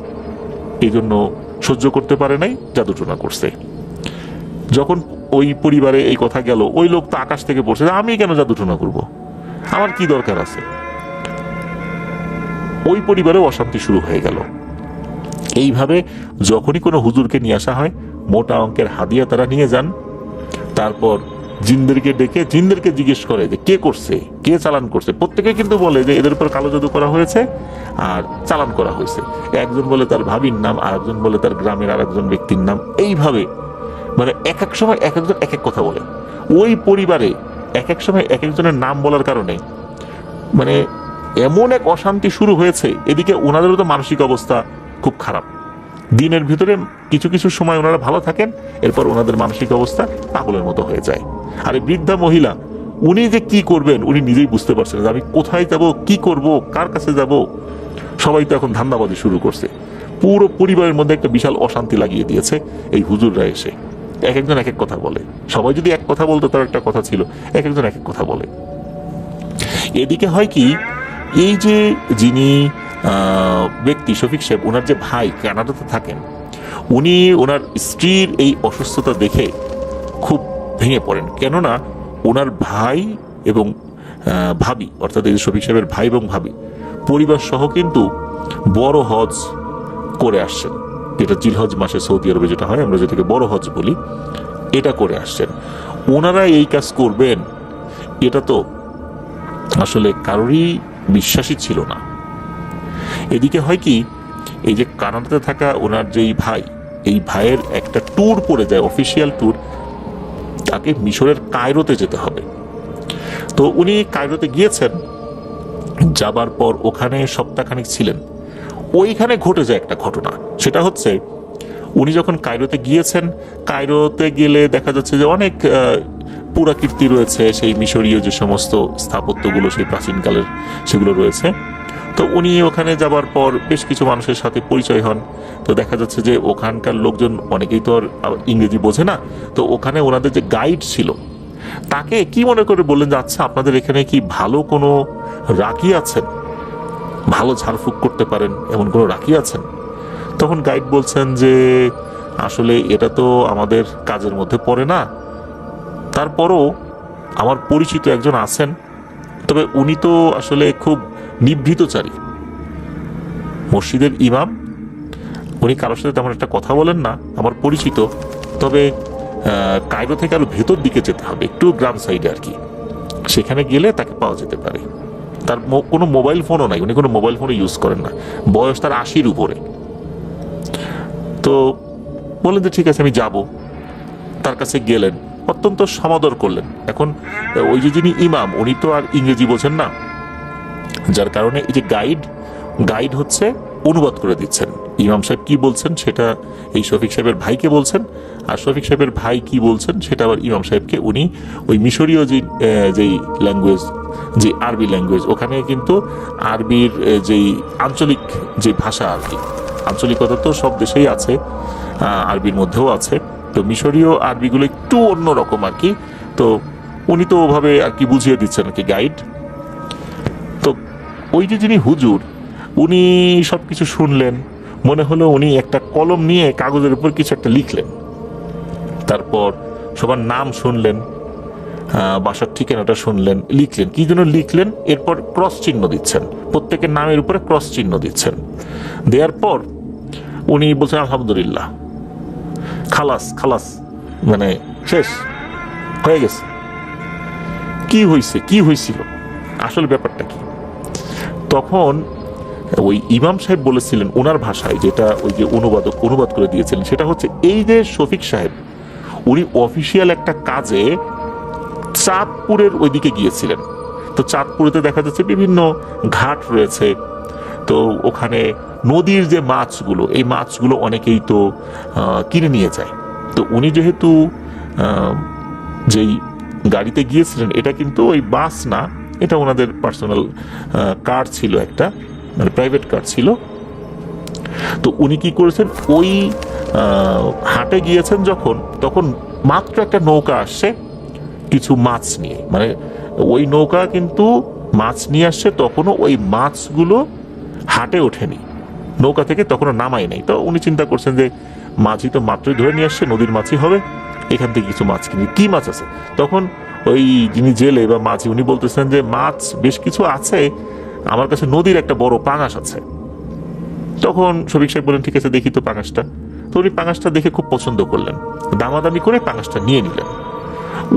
এই জন্য সহ্য করতে পারে নাই, জাদুটোনা করছে। যখন ওই পরিবারে এই কথা গেল, ওই লোক তো আকাশ থেকে পড়ছে, আমি কেন জাদুটোনা করব, আমার কি দরকার আছে। ওই পরিবারেও অশান্তি শুরু হয়ে গেল। এইভাবে যখনই কোনো হুজুরকে নিয়ে আসা হয়, মোটা অঙ্কের হাদিয়া তারা নিয়ে যান। তারপর জিনদেরকে ডেকে জিনদেরকে জিজ্ঞেস করে যে কে করছে, কে চালান করছে। প্রত্যেকে কিন্তু বলে যে এদের উপর কালো জাদু করা হয়েছে আর চালান করা হয়েছে। একজন বলে তার ভাবির নাম, আর একজন বলে তার গ্রামের আর একজন ব্যক্তির নাম। এইভাবে মানে এক এক সময় এক একজন এক এক কথা বলে। ওই পরিবারে এক এক সময় এক একজনের নাম বলার কারণে মানে এমন এক অশান্তি শুরু হয়েছে। এদিকে ওনাদেরও তো মানসিক অবস্থা খুব খারাপ। দিনের ভিতরে কিছু কিছু সময় ওনারা ভালো থাকেন, এরপর ওনাদের মানসিক অবস্থা পাগলের মতো হয়ে যায়। আর এই বৃদ্ধা মহিলা, উনি যে কি করবেন উনি নিজেই বুঝতে পারছেন যে আমি কোথায় যাব, কি করব, কার কাছে যাব। সবাই তো এখন ধান্দাবাজি শুরু করছে। পুরো পরিবারের মধ্যে একটা বিশাল অশান্তি লাগিয়ে দিয়েছে এই হুজুররা এসে। এক একজন এক এক কথা বলে। সবাই যদি এক কথা বলতো তার একটা কথা ছিল, এক একজন এক এক কথা বলে। এদিকে হয় কি, এই যে যিনি ব্যক্তি শফিক সাহেব, ওনার যে ভাই কানাডাতে থাকেন, উনি ওনার স্ত্রীর এই অসুস্থতা দেখে খুব ভেঙে পড়েন। কেননা ওনার ভাই এবং ভাবি, অর্থাৎ এই শফিক সাহেবের ভাই এবং ভাবি পরিবার সহ কিন্তু বড় হজ করে আসছেন। যেটা জিলহজ মাসে সৌদি আরবে যেটা হয়, আমরা যেটাকে বড় হজ বলি, এটা করে আসছেন। ওনারা এই কাজ করবেন এটা তো আসলে কারোরই বিশ্বাসই ছিল না। এদিকে হয় কি, এই যে কানাডাতে থাকা ওনার যেই ভাই, এই ভাইয়ের একটা ট্যুর পড়ে যায়, অফিসিয়াল ট্যুর। তাকে মিশরের কায়রোতে যেতে হবে। তো উনি কায়রোতে গিয়েছেন, যাবার পর ওখানে সপ্তাহখানেক ছিলেন। ওইখানে ঘটে যায় একটা ঘটনা। সেটা হচ্ছে, উনি যখন কায়রোতে গিয়েছেন, কায়রোতে গেলে দেখা যাচ্ছে যে অনেক পুরাকীর্তি রয়েছে, সেই মিশরীয় যে সমস্ত স্থাপত্যগুলো সেই প্রাচীনকালের সেগুলো রয়েছে। তো উনি ওখানে যাবার পর বেশ কিছু মানুষের সাথে পরিচয় হন। তো দেখা যাচ্ছে যে ওখানকার লোকজন অনেকেই তো আর ইংরেজি বোঝে না। তো ওখানে ওনাদের যে গাইড ছিল, তাকে কি মনে করে বললেন যে আচ্ছা আপনাদের এখানে কি ভালো কোনো রাকি আছেন, ভালো ঝাড়ফুঁক করতে পারেন এমন কোনো রাকি আছেন? তখন গাইড বলছেন যে আসলে এটা তো আমাদের কাজের মধ্যে পড়ে না, তারপরও আমার পরিচিত একজন আছেন, তবে উনি তো আসলে খুব নিভৃতচারী, মসজিদের ইমাম, উনি কারোর সাথে তেমন একটা কথা বলেন না, আমার পরিচিত। তবে কায়রো থেকে আরো ভেতর দিকে যেতে হবে, একটু গ্রাম সাইডে আর কি, সেখানে গেলে তাকে পাওয়া যেতে পারে। তার কোনো মোবাইল ফোনও নাই, উনি কোনো মোবাইল ফোনও ইউজ করেন না, বয়স তার 80-র উপরে। তো বললেন যে ঠিক আছে আমি যাব। তার কাছে গেলেন, অত্যন্ত সমাদর করলেন। এখন ওই যে যিনি ইমাম, উনি তো আর ইংরেজি বোঝেন না, যার কারণে এই যে গাইড হচ্ছে অনুবাদ করে দিচ্ছেন। ইমাম সাহেব কি বলছেন সেটা এই শফিক সাহেবের ভাইকে বলছেন, আর শফিক সাহেবের ভাই কি বলছেন সেটা আবার ইমাম সাহেবকে উনি ওই মিশরীয় যেই ল্যাঙ্গুয়েজ, যে আরবি ল্যাঙ্গুয়েজ, ওখানে কিন্তু আরবির যেই আঞ্চলিক যে ভাষা আর কি, আঞ্চলিকতা তো সব দেশেই আছে, আরবির মধ্যেও আছে। তো মিশরীয় আরবিগুলো একটু অন্যরকম আর কি। তো উনি তো ওভাবে আর কি বুঝিয়ে দিচ্ছেন আর কি গাইড। তো ওই যে যিনি হুজুর, উনি সবকিছু শুনলেন, মনে হলো উনি একটা কলম নিয়ে কাগজের উপর কিছু একটা লিখলেন। তারপর সবার নাম শুনলেন, বাসার ঠিকানাটা শুনলেন, লিখলেন, কি জন্য লিখলেন, এরপর ক্রস চিহ্ন দিচ্ছেন, প্রত্যেকের নামের উপরে ক্রস চিহ্ন দিচ্ছেন। দেওয়ার পর উনি বলছেন আলহামদুলিল্লাহ, খালাস খালাস, মানে শেষ হয়ে গেছে। কি হয়েছে, কি হয়েছিল, আসল ব্যাপারটা কি? তখন ওই ইমাম সাহেব বলেছিলেন ওনার ভাষায়, যেটা ওই যে অনুবাদ করে দিয়েছিলেন, সেটা হচ্ছে এই যে শফিক সাহেব উনি অফিসিয়াল একটা কাজে চাঁদপুরের ওইদিকে গিয়েছিলেন। তো চাঁদপুরেতে দেখা যাচ্ছে বিভিন্ন ঘাট রয়েছে, তো ওখানে নদীর যে মাছগুলো, এই মাছগুলো অনেকেই তো কিনে নিয়ে যায়। তো উনি যেহেতু যেই গাড়িতে গিয়েছিলেন, এটা কিন্তু ওই বাস না, এটা ওনাদের পার্সোনাল কার ছিল, একটা মানে প্রাইভেট কার ছিল। তো উনি কি করেছেন, ওই হাটে গিয়েছেন যখন, তখন মাত্র একটা নৌকা আসছে কিছু মাছ নিয়ে, মানে ওই নৌকা কিন্তু মাছ নিয়ে আসছে, তখনও ওই মাছগুলো হাটে ওঠেনি, নৌকা থেকে তখনও নামাই নাই। তো উনি চিন্তা করছেন যে মাছই তো মাত্রই ধরে নিয়ে আসছে, নদীর মাছই হবে, এখান থেকে কিছু মাছ কিনি, কি মাছ আছে। তখন ওই যিনি জেলে বা মাঝি, উনি বলতেছেন যে মাছ বেশ কিছু আছে, আমার কাছে নদীর একটা বড় পাঙাশ আছে। তখন শফিক সাহেব বলেন ঠিক আছে, দেখি তো পাঙাশটা। তো উনি পাঙাশটা দেখে খুব পছন্দ করলেন, দামাদামি করে পাঙাশটা নিয়ে নিলেন।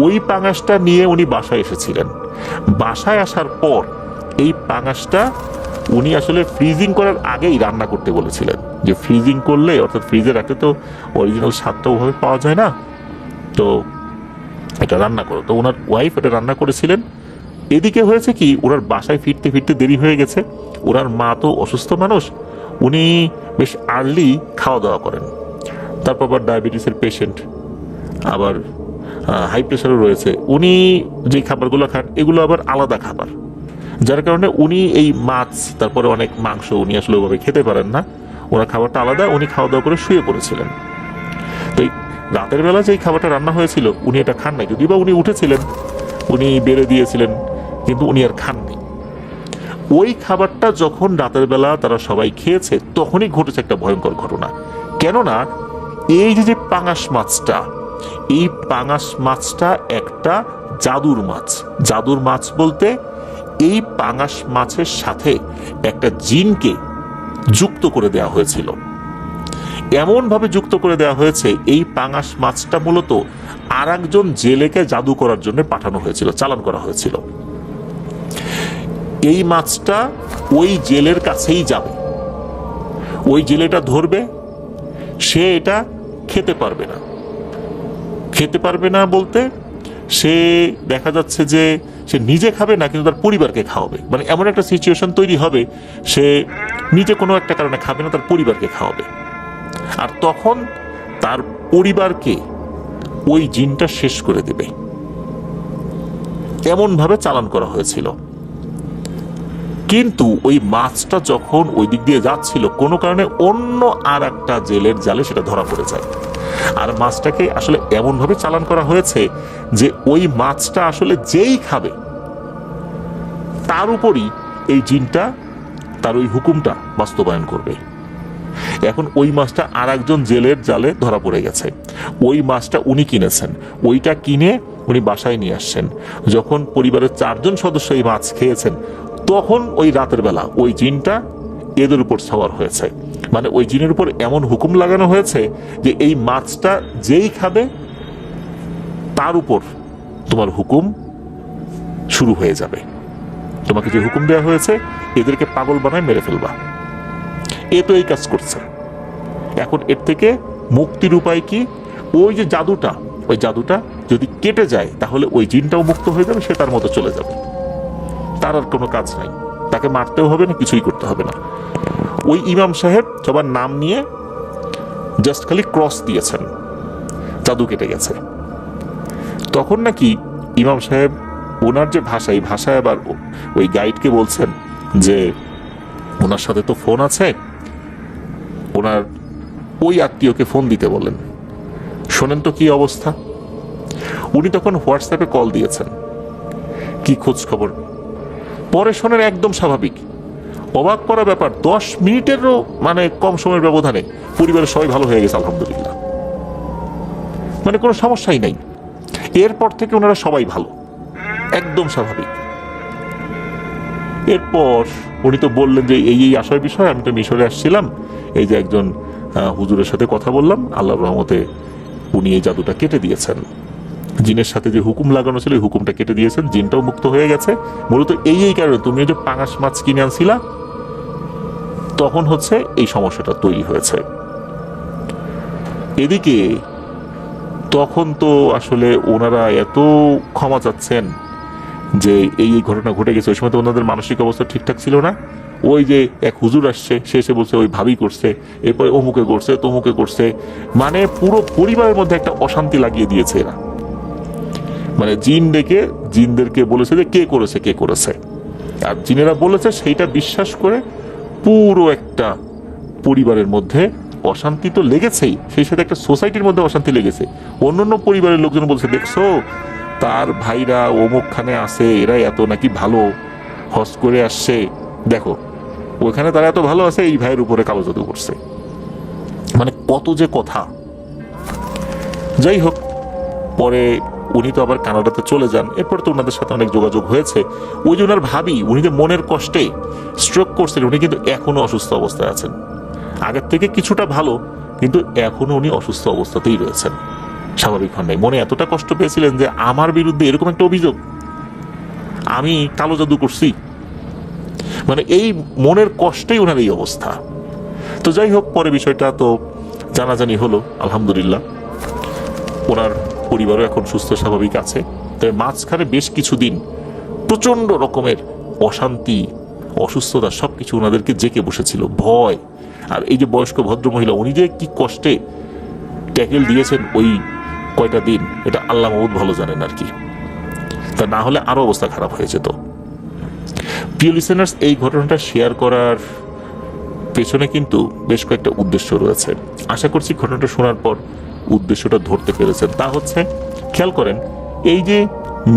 ওই পাঙাশটা নিয়ে উনি বাসায় এসেছিলেন। বাসায় আসার পর এই পাঙাশটা উনি আসলে ফ্রিজিং করার আগেই রান্না করতে বলেছিলেন, যে ফ্রিজিং করলে, অর্থাৎ ফ্রিজে রাখলে তো অরিজিনাল স্বাদটা ওভাবে পাওয়া যায় না, তো এটা রান্না করো। তো ওনার ওয়াইফ এটা রান্না করেছিলেন। এদিকে হয়েছে কি, ওনার বাসায় ফিরতে ফিরতে দেরি হয়ে গেছে, ওনার মা তো অসুস্থ মানুষ, উনি বেশ আর্লি খাওয়া দাওয়া করেন। তারপর আবার ডায়াবেটিসের পেশেন্ট, আবার হাই প্রেশারও রয়েছে, উনি যে খাবারগুলো খান এগুলো আবার আলাদা খাবার, যার কারণে উনি এই মাছ, তারপরে অনেক মাংস উনি আসলে ওভাবে খেতে পারেন না, ওনার খাবারটা আলাদা, উনি খাওয়া দাওয়া করে শুয়ে পড়েছিলেন। তো রাতের বেলা যে খাবারটা রান্না হয়েছিল উনি এটা খান নাই, যদিও বা উনি উঠেছিলেন, উনি বেড়ে দিয়েছিলেন, কিন্তু উনি আর খাননি। ওই খাবারটা যখন রাতের বেলা তারা সবাই খেয়েছে, তখনই ঘটেছে একটা ভয়ঙ্কর ঘটনা। কেননা এই যে পাঙাশ মাছটা, এই পাঙাশ মাছটা একটা জাদুর মাছ। জাদুর মাছ বলতে এই পাঙাশ মাছের সাথে একটা জিনকে যুক্ত করে দেওয়া হয়েছিল। এমন ভাবে যুক্ত করে দেওয়া হয়েছে, এই পাঙাশ মাছটা মূলত আর একজন জেলেকে জাদু করার জন্য পাঠানো হয়েছিল, চালান করা হয়েছিল। এই মাছটা ওই জেলের কাছেই যাবে, ওই জেলেটা ধরবে, সে এটা খেতে পারবে না। খেতে পারবে না বলতে সে দেখা যাচ্ছে যে সে নিজে খাবে না, কিন্তু তার পরিবারকে খাওয়াবে। মানে এমন একটা সিচুয়েশন তৈরি হবে, সে নিজে কোনো একটা কারণে খাবে না, তার পরিবারকে খাওয়াবে। আর তখন তার পরিবারকে ওই জিনটা শেষ করে দেবে, এমন ভাবে চালান করা হয়েছিল। কিন্তু ওই মাছটা যখন ওই দিক দিয়ে যাচ্ছিল, কোনো কারণে অন্য আর একটা জেলের জালে সেটা ধরা পড়ে যায়। আর মাছটাকে আসলে এমন ভাবে চালান করা হয়েছে যে ওই মাছটা আসলে যেই খাবে তার উপরই এই জিনটা তার ওই হুকুমটা বাস্তবায়ন করবে। এখন ওই মাছটা আর একজন জেলের জালে ধরা পড়ে গেছে। ওই মাছটা উনি কিনেছেন, ওইটা কিনে উনি বাসায় নিয়ে আসছেন। যখন পরিবারের 4 জন সদস্য এই মাছ খেয়েছেন, তখন ওই রাতের বেলা ওই জিনটা এদের উপর সওয়ার হয়েছে। মানে ওই জিনের উপর এমন হুকুম লাগানো হয়েছে যে এই মাছটা যেই খাবে তার উপর তোমার হুকুম শুরু হয়ে যাবে। তোমাকে যে হুকুম দেওয়া হয়েছে, এদেরকে পাগল বানায় মেরে ফেলবা। এ তো এই কাজ করছে। এখন এর থেকে মুক্তির উপায় কি? ওই যে জাদুটা, ওই জাদুটা যদি কেটে যায় তাহলে ওই জিনটাও মুক্ত হয়ে যাবে, সে তার মতো চলে যাবে। তার আর কোনো কাজ নাই, তাকে মারতেও হবে না, কিছুই করতে হবে না। ওই ইমাম সাহেব সবার নাম নিয়ে জাস্ট খালি ক্রস দিয়েছেন, জাদু কেটে গেছে। তখন নাকি ইমাম সাহেব ওনার যে ভাষা, এই ভাষায় আবার ওই গাইডকে বলছেন যে ওনার সাথে তো ফোন আছে, ওনার ওই আত্মীয়কে ফোন দিতে বলেন, শোনেন তো কি অবস্থা। উনি তখন হোয়াটসঅ্যাপে কল দিয়েছেন, কি খোঁজ খবর। পরে শোনেন একদম স্বাভাবিক, অবাক করা ব্যাপার, 10 মিনিটেরও মানে কম সময়ের ব্যবধানে পরিবারের সবাই ভালো হয়ে গেছে আলহামদুলিল্লাহ, মানে কোনো সমস্যাই নাই। এরপর থেকে ওনারা সবাই ভালো। একদম স্বাভাবিক। এরপর উনি তো বললেন যে এই এই আসার বিষয়, আমি তো মিশরে আসছিলাম, এই যে একজন হুজুরের সাথে কথা বললাম, আল্লাহর রহমতে উনি এই জাদুটা কেটে দিয়েছেন, জিনের সাথে যে হুকুম লাগানো ছিল এই হুকুমটা কেটে দিয়েছেন, জিনটাও মুক্ত হয়ে গেছে। মূলত এই এই কারণে তুমি যে পাঙাশ মাছ কিনে আনছিলা তখন হচ্ছে এই সমস্যাটা তৈরি হয়েছে। এদিকে তখন তো আসলে ওনারা এত ক্ষমা চাচ্ছেন যে এই এই ঘটনা ঘটে গেছে, ওই সময় তো ওনাদের মানসিক অবস্থা ঠিকঠাক ছিল না। ওই যে এক হুজুর আসছে, সে এসে বলছে ওই ভাবি করছে, এরপরে অমুকে করছে তমুকে করছে, মানে পুরো পরিবারের মধ্যে একটা অশান্তি লাগিয়ে দিয়েছে এরা। মানে জিন ডেকে জিনদেরকে বলেছে যে কে করেছে কে করেছে, আর জিনেরা বলেছে সেইটা বিশ্বাস করে পুরো একটা পরিবারের মধ্যে অশান্তি তো লেগেছেই, সেই সাথে একটা সোসাইটির মধ্যে অশান্তি লেগেছে। অন্যান্য পরিবারের লোকজন বলছে দেখছো তার ভাইরা অমুকখানে আছে, এরা এত নাকি ভালো, হজ করে আসছে, দেখো ওইখানে তারা এত ভালো আছে, এই ভাইয়ের উপরে কালো জাদু করছে। মানে কত যে কথা। যাই হোক, পরে উনি তো আবার কানাডাতে চলে যান, এরপর তো ওনাদের সাথে অনেক যোগাযোগ হয়েছে। ওই যে ওনার ভাবি, উনি যে মনের কষ্টে স্ট্রোক করছিলেন, উনি কিন্তু এখনো অসুস্থ অবস্থায় আছেন। আগের থেকে কিছুটা ভালো, কিন্তু এখনো উনি অসুস্থ অবস্থাতেই রয়েছেন, স্বাভাবিক হন নাই। মনে এতটা কষ্ট পেয়েছিলেন যে আমার বিরুদ্ধে এরকম একটা অভিযোগ, আমি কালো জাদু করছি, মানে এই মনের কষ্টেই ওনার এই অবস্থা। তো যাই হোক, পরে বিষয়টা তো জানাজানি হলো, আলহামদুলিল্লাহ ওনার পরিবারও এখন সুস্থ স্বাভাবিক আছে। তবে মাঝখানে বেশ কিছুদিন প্রচন্ড রকমের অশান্তি, অসুস্থতা সবকিছু ওনাদেরকে জেঁকে বসেছিল, ভয়। আর এই যে বয়স্ক ভদ্রমহিলা, উনি যে কি কষ্টে ট্যাকেল দিয়েছেন ওই কয়টা দিন, এটা আল্লাহ মাহমুদ ভালো জানেন আর কি, তা না হলে আরো অবস্থা খারাপ হয়ে যেত। প্রিয় লিসেনার্স, এই ঘটনাটা শেয়ার করার পেছনে কিন্তু বেশ কয়েকটা উদ্দেশ্য রয়েছে। আশা করছি ঘটনাটা শোনার পর উদ্দেশ্যটা ধরতে পেরেছেন। তা হচ্ছে, খেয়াল করেন, এই যে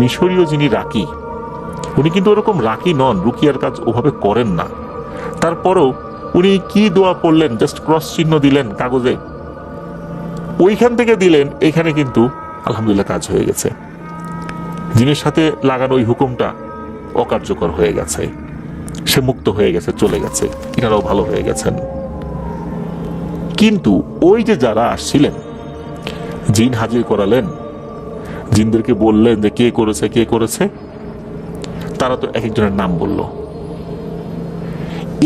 মিশরীয় যিনি রাকি, উনি কিন্তু ওরকম রাকি নন, রুকিয়ার কাজ ওভাবে করেন না। তারপরও উনি কি দোয়া পড়লেন, জাস্ট ক্রস চিহ্ন দিলেন কাগজে, ওইখান থেকে দিলেন, এখানে কিন্তু আলহামদুলিল্লাহ কাজ হয়ে গেছে। জিনের সাথে লাগানো ওই হুকুমটা অকার্যকর হয়ে গেছে, সে মুক্ত হয়ে গেছে, চলে গেছে, এনারাও ভালো হয়ে গেছেন। কিন্তু ওই যে যারা আসছিলেন, জিন হাজির করালেন, জিনদেরকে বললেন যে কে করেছে কে করেছে, তারা তো এক একজনের নাম বলল।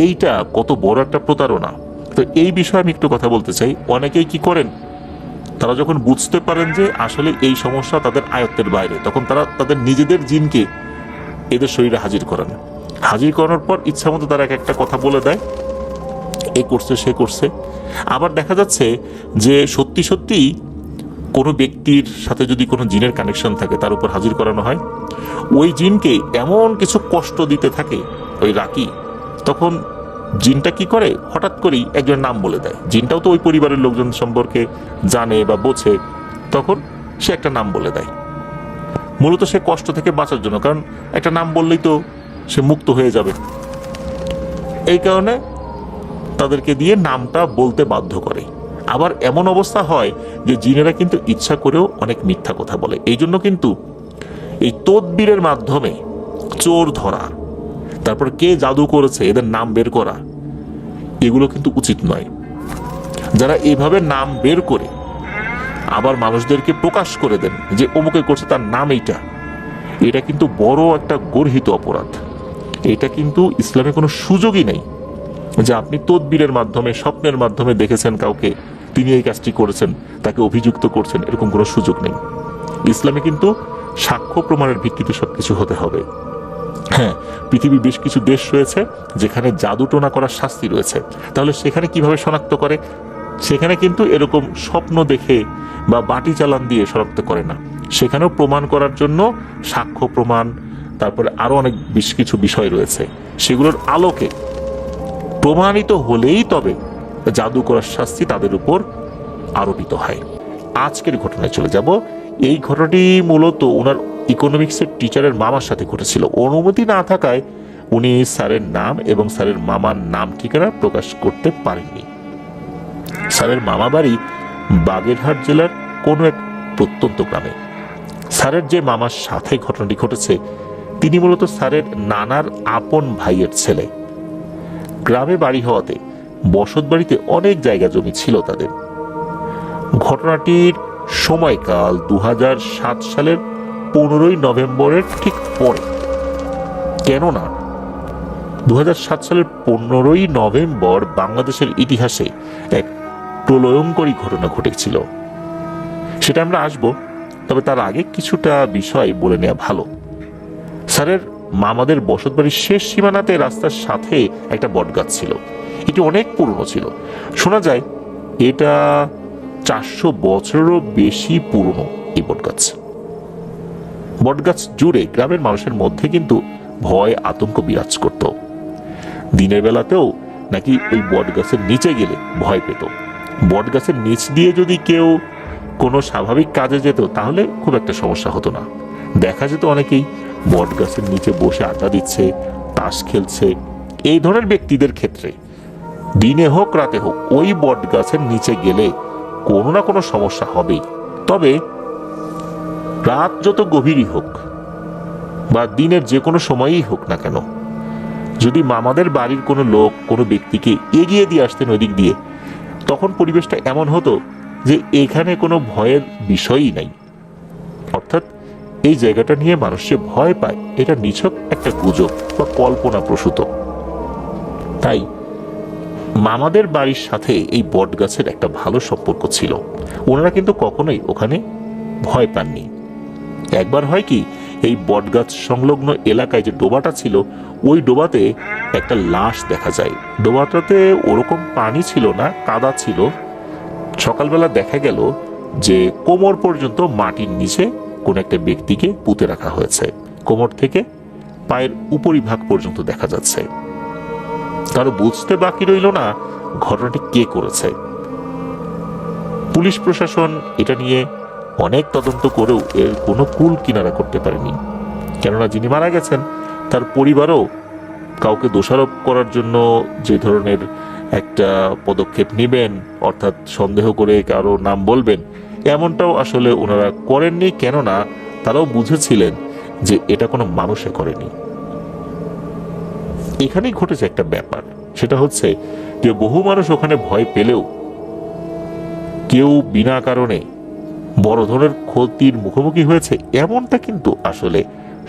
এইটা কত বড় একটা প্রতারণা। তো এই বিষয়ে আমি একটু কথা বলতে চাই। অনেকেই কি করেন, তারা যখন বুঝতে পারেন যে আসলে এই সমস্যা তাদের আয়ত্তের বাইরে, তখন তারা তাদের নিজেদের জিনকে এদের শরীরে হাজির করেন। হাজির করানোর পর ইচ্ছা মতো তারা এক একটা কথা বলে দেয়, এ করছে সে করছে। আবার দেখা যাচ্ছে যে সত্যি সত্যি কোনো ব্যক্তির সাথে যদি কোনো জিনের কানেকশন থাকে, তার উপর হাজির করানো হয়, ওই জিনকে এমন কিছু কষ্ট দিতে থাকে ওই রাকি, তখন জিনটা কি করে, হঠাৎ করেই একজন নাম বলে দেয়। জিনটাও তো ওই পরিবারের লোকজন সম্পর্কে জানে বা বোঝে, তখন সে একটা নাম বলে দেয়, মূলত সে কষ্ট থেকে বাঁচার জন্য, কারণ একটা নাম বললেই তো সে মুক্ত হয়ে যাবে। এই কারণে তাদেরকে দিয়ে নামটা বলতে বাধ্য করে। আবার এমন অবস্থা হয় যে জিনেরা কিন্তু ইচ্ছা করেও অনেক মিথ্যা কথা বলে। এই জন্য কিন্তু এই তদবিরের মাধ্যমে চোর ধরা, তারপর কে জাদু করেছে এদের নাম বের করা, এগুলো কিন্তু উচিত নয়। যারা এইভাবে নাম বের করে আবার মানুষদেরকে প্রকাশ করে দেন যে অমুকে করছে, তার নাম এইটা, এটা কিন্তু বড় একটা গর্হিত অপরাধ। এটা কিন্তু ইসলামে কোনো সুযোগই নেই যে আপনি তদবিরের মাধ্যমে, স্বপ্নের মাধ্যমে দেখেছেন কাউকে, তিনি এই কাজটি করেছেন, তাকে অভিযুক্ত করছেন, এরকম কোনো সুযোগ নেই। ইসলামে কিন্তু সাক্ষ্য প্রমাণের ভিত্তিতে সবকিছু হতে হবে। হ্যাঁ, পৃথিবীর বেশ কিছু দেশ রয়েছে যেখানে জাদুটোনা করার শাস্তি রয়েছে, তাহলে সেখানে কিভাবে শনাক্ত করে? সেখানে কিন্তু এরকম স্বপ্ন দেখে বা বাটি চালান দিয়ে শনাক্ত করে না, সেখানেও প্রমাণ করার জন্য সাক্ষ্য প্রমাণ, তারপরে আরো অনেক বেশ কিছু বিষয় রয়েছে, সেগুলোর আলোকে প্রমাণিত হলেই তবে জাদু করার শাস্তি তাদের উপর আরোপিত হয়। আজকের ঘটনায় চলে যাব। এই ঘটনাটি মূলত ওনার ইকোনমিক্সের টিচারের মামার সাথে ঘটেছিল। অনুমতি না থাকায় উনি স্যারের নাম এবং স্যারের মামার নাম ঠিকানা প্রকাশ করতে পারেননি। স্যারের মামা বাড়ি বাগেরহাট জেলার কোনো এক প্রত্যন্ত গ্রামে। স্যারের যে মামার সাথে ঘটনাটি ঘটেছে তিনি মূলত স্যারের নানার আপন ভাইয়ের ছেলে। গ্রামে বাড়ি হওয়াতে বসত বাড়িতে অনেক জায়গা জমি ছিল তাদের। ঘটনাটির সময়কাল 2007 সালের 15ই নভেম্বরের ঠিক পরে। কেননা 2007 সালের 15ই নভেম্বর বাংলাদেশের ইতিহাসে এক প্রলয়ঙ্করী ঘটনা ঘটেছিল। সেটা আমরা আসবো, তবে তার আগে কিছুটা বিষয় বলে নেওয়া ভালো। স্যারের মামাদের বসত বাড়ির শেষ সীমানাতে রাস্তার সাথে একটা বটগাছ ছিল। এটি অনেক পুরনো ছিল। শোনা যায় এটা 400 বছরেরও বেশি পুরনো এই বটগাছ। বটগাছ জুড়ে গ্রামের মানুষের মধ্যে কিন্তু ভয় আতঙ্ক বিরাজ করত। দিনের বেলাতেও নাকি ওই বটগাছের নিচে গেলে ভয় পেত। বটগাছের নিচ দিয়ে যদি কেউ কোনো স্বাভাবিক কাজে যেত তাহলে খুব একটা সমস্যা হতো না। দেখা যেত অনেকেই বটগাছের নিচে বসে আড্ডা দিচ্ছে, তাস খেলছে। এই ধরনের ব্যক্তিদের ক্ষেত্রে দিনে হোক রাতে হোক ওই বটগাছের নিচে গেলে কোনো না কোনো সমস্যা হবেই। তবে রাত যত গভীরই হোক বা দিনের যে কোনো সময়ই হোক না কেন, যদি মামাদের বাড়ির কোনো লোক কোনো ব্যক্তিকে এগিয়ে দিয়ে আসতেন ওই দিক দিয়ে, তখন পরিবেশটা এমন হতো যে এখানে কোনো ভয়ের বিষয়ই নাই। অর্থাৎ এই জায়গাটা নিয়ে মানুষ যে ভয় পায় এটা নিছক একটা গুজব বা কল্পনা প্রসূত। তাই মামাদের বাড়ির সাথে এই বটগাছের একটা ভালো সম্পর্ক ছিল। ওনারা কিন্তু কখনোই ওখানে ভয় পাননি। একবার হয় কি, এই বটগাছ সংলগ্ন এলাকায় যে ডোবাটা ছিল ওই ডোবাতে একটা লাশ দেখা যায়। ডোবাটাতে ওরকম পানি ছিল না, কাদা ছিল। সকালবেলা দেখা গেল যে কোমর পর্যন্ত মাটির নিচে কোন একটা ব্যক্তিকে পুঁতে রাখা হয়েছে। কোমর থেকে পায়ের উপরিভাগ পর্যন্ত দেখা যাচ্ছে। কারো বুঝতে বাকি রইল না ঘটনাটি কে করেছে। পুলিশ প্রশাসন এটা নিয়ে অনেক তদন্ত করেও এর কোনো কুল কিনারা করতে পারেনি। কেননা যিনি মারা গেছেন তার পরিবারও কাউকে দোষারোপ করার জন্য যে ধরনের একটা পদক্ষেপ নেবেন, অর্থাৎ সন্দেহ করে কারো নাম বলবেন, এমনটাও আসলে ওনারা করেননি। কেননা তারাও বুঝেছিলেন যে এটা কোনো মানুষে করেনি। এখানেই ঘটেছে একটা ব্যাপার, সেটা হচ্ছে যে বহু মানুষ ওখানে ভয় পেলেও কেউ বিনা কারণে বড় ধরনের ক্ষতির মুখোমুখি হয়েছে এমনটা কিন্তু আসলে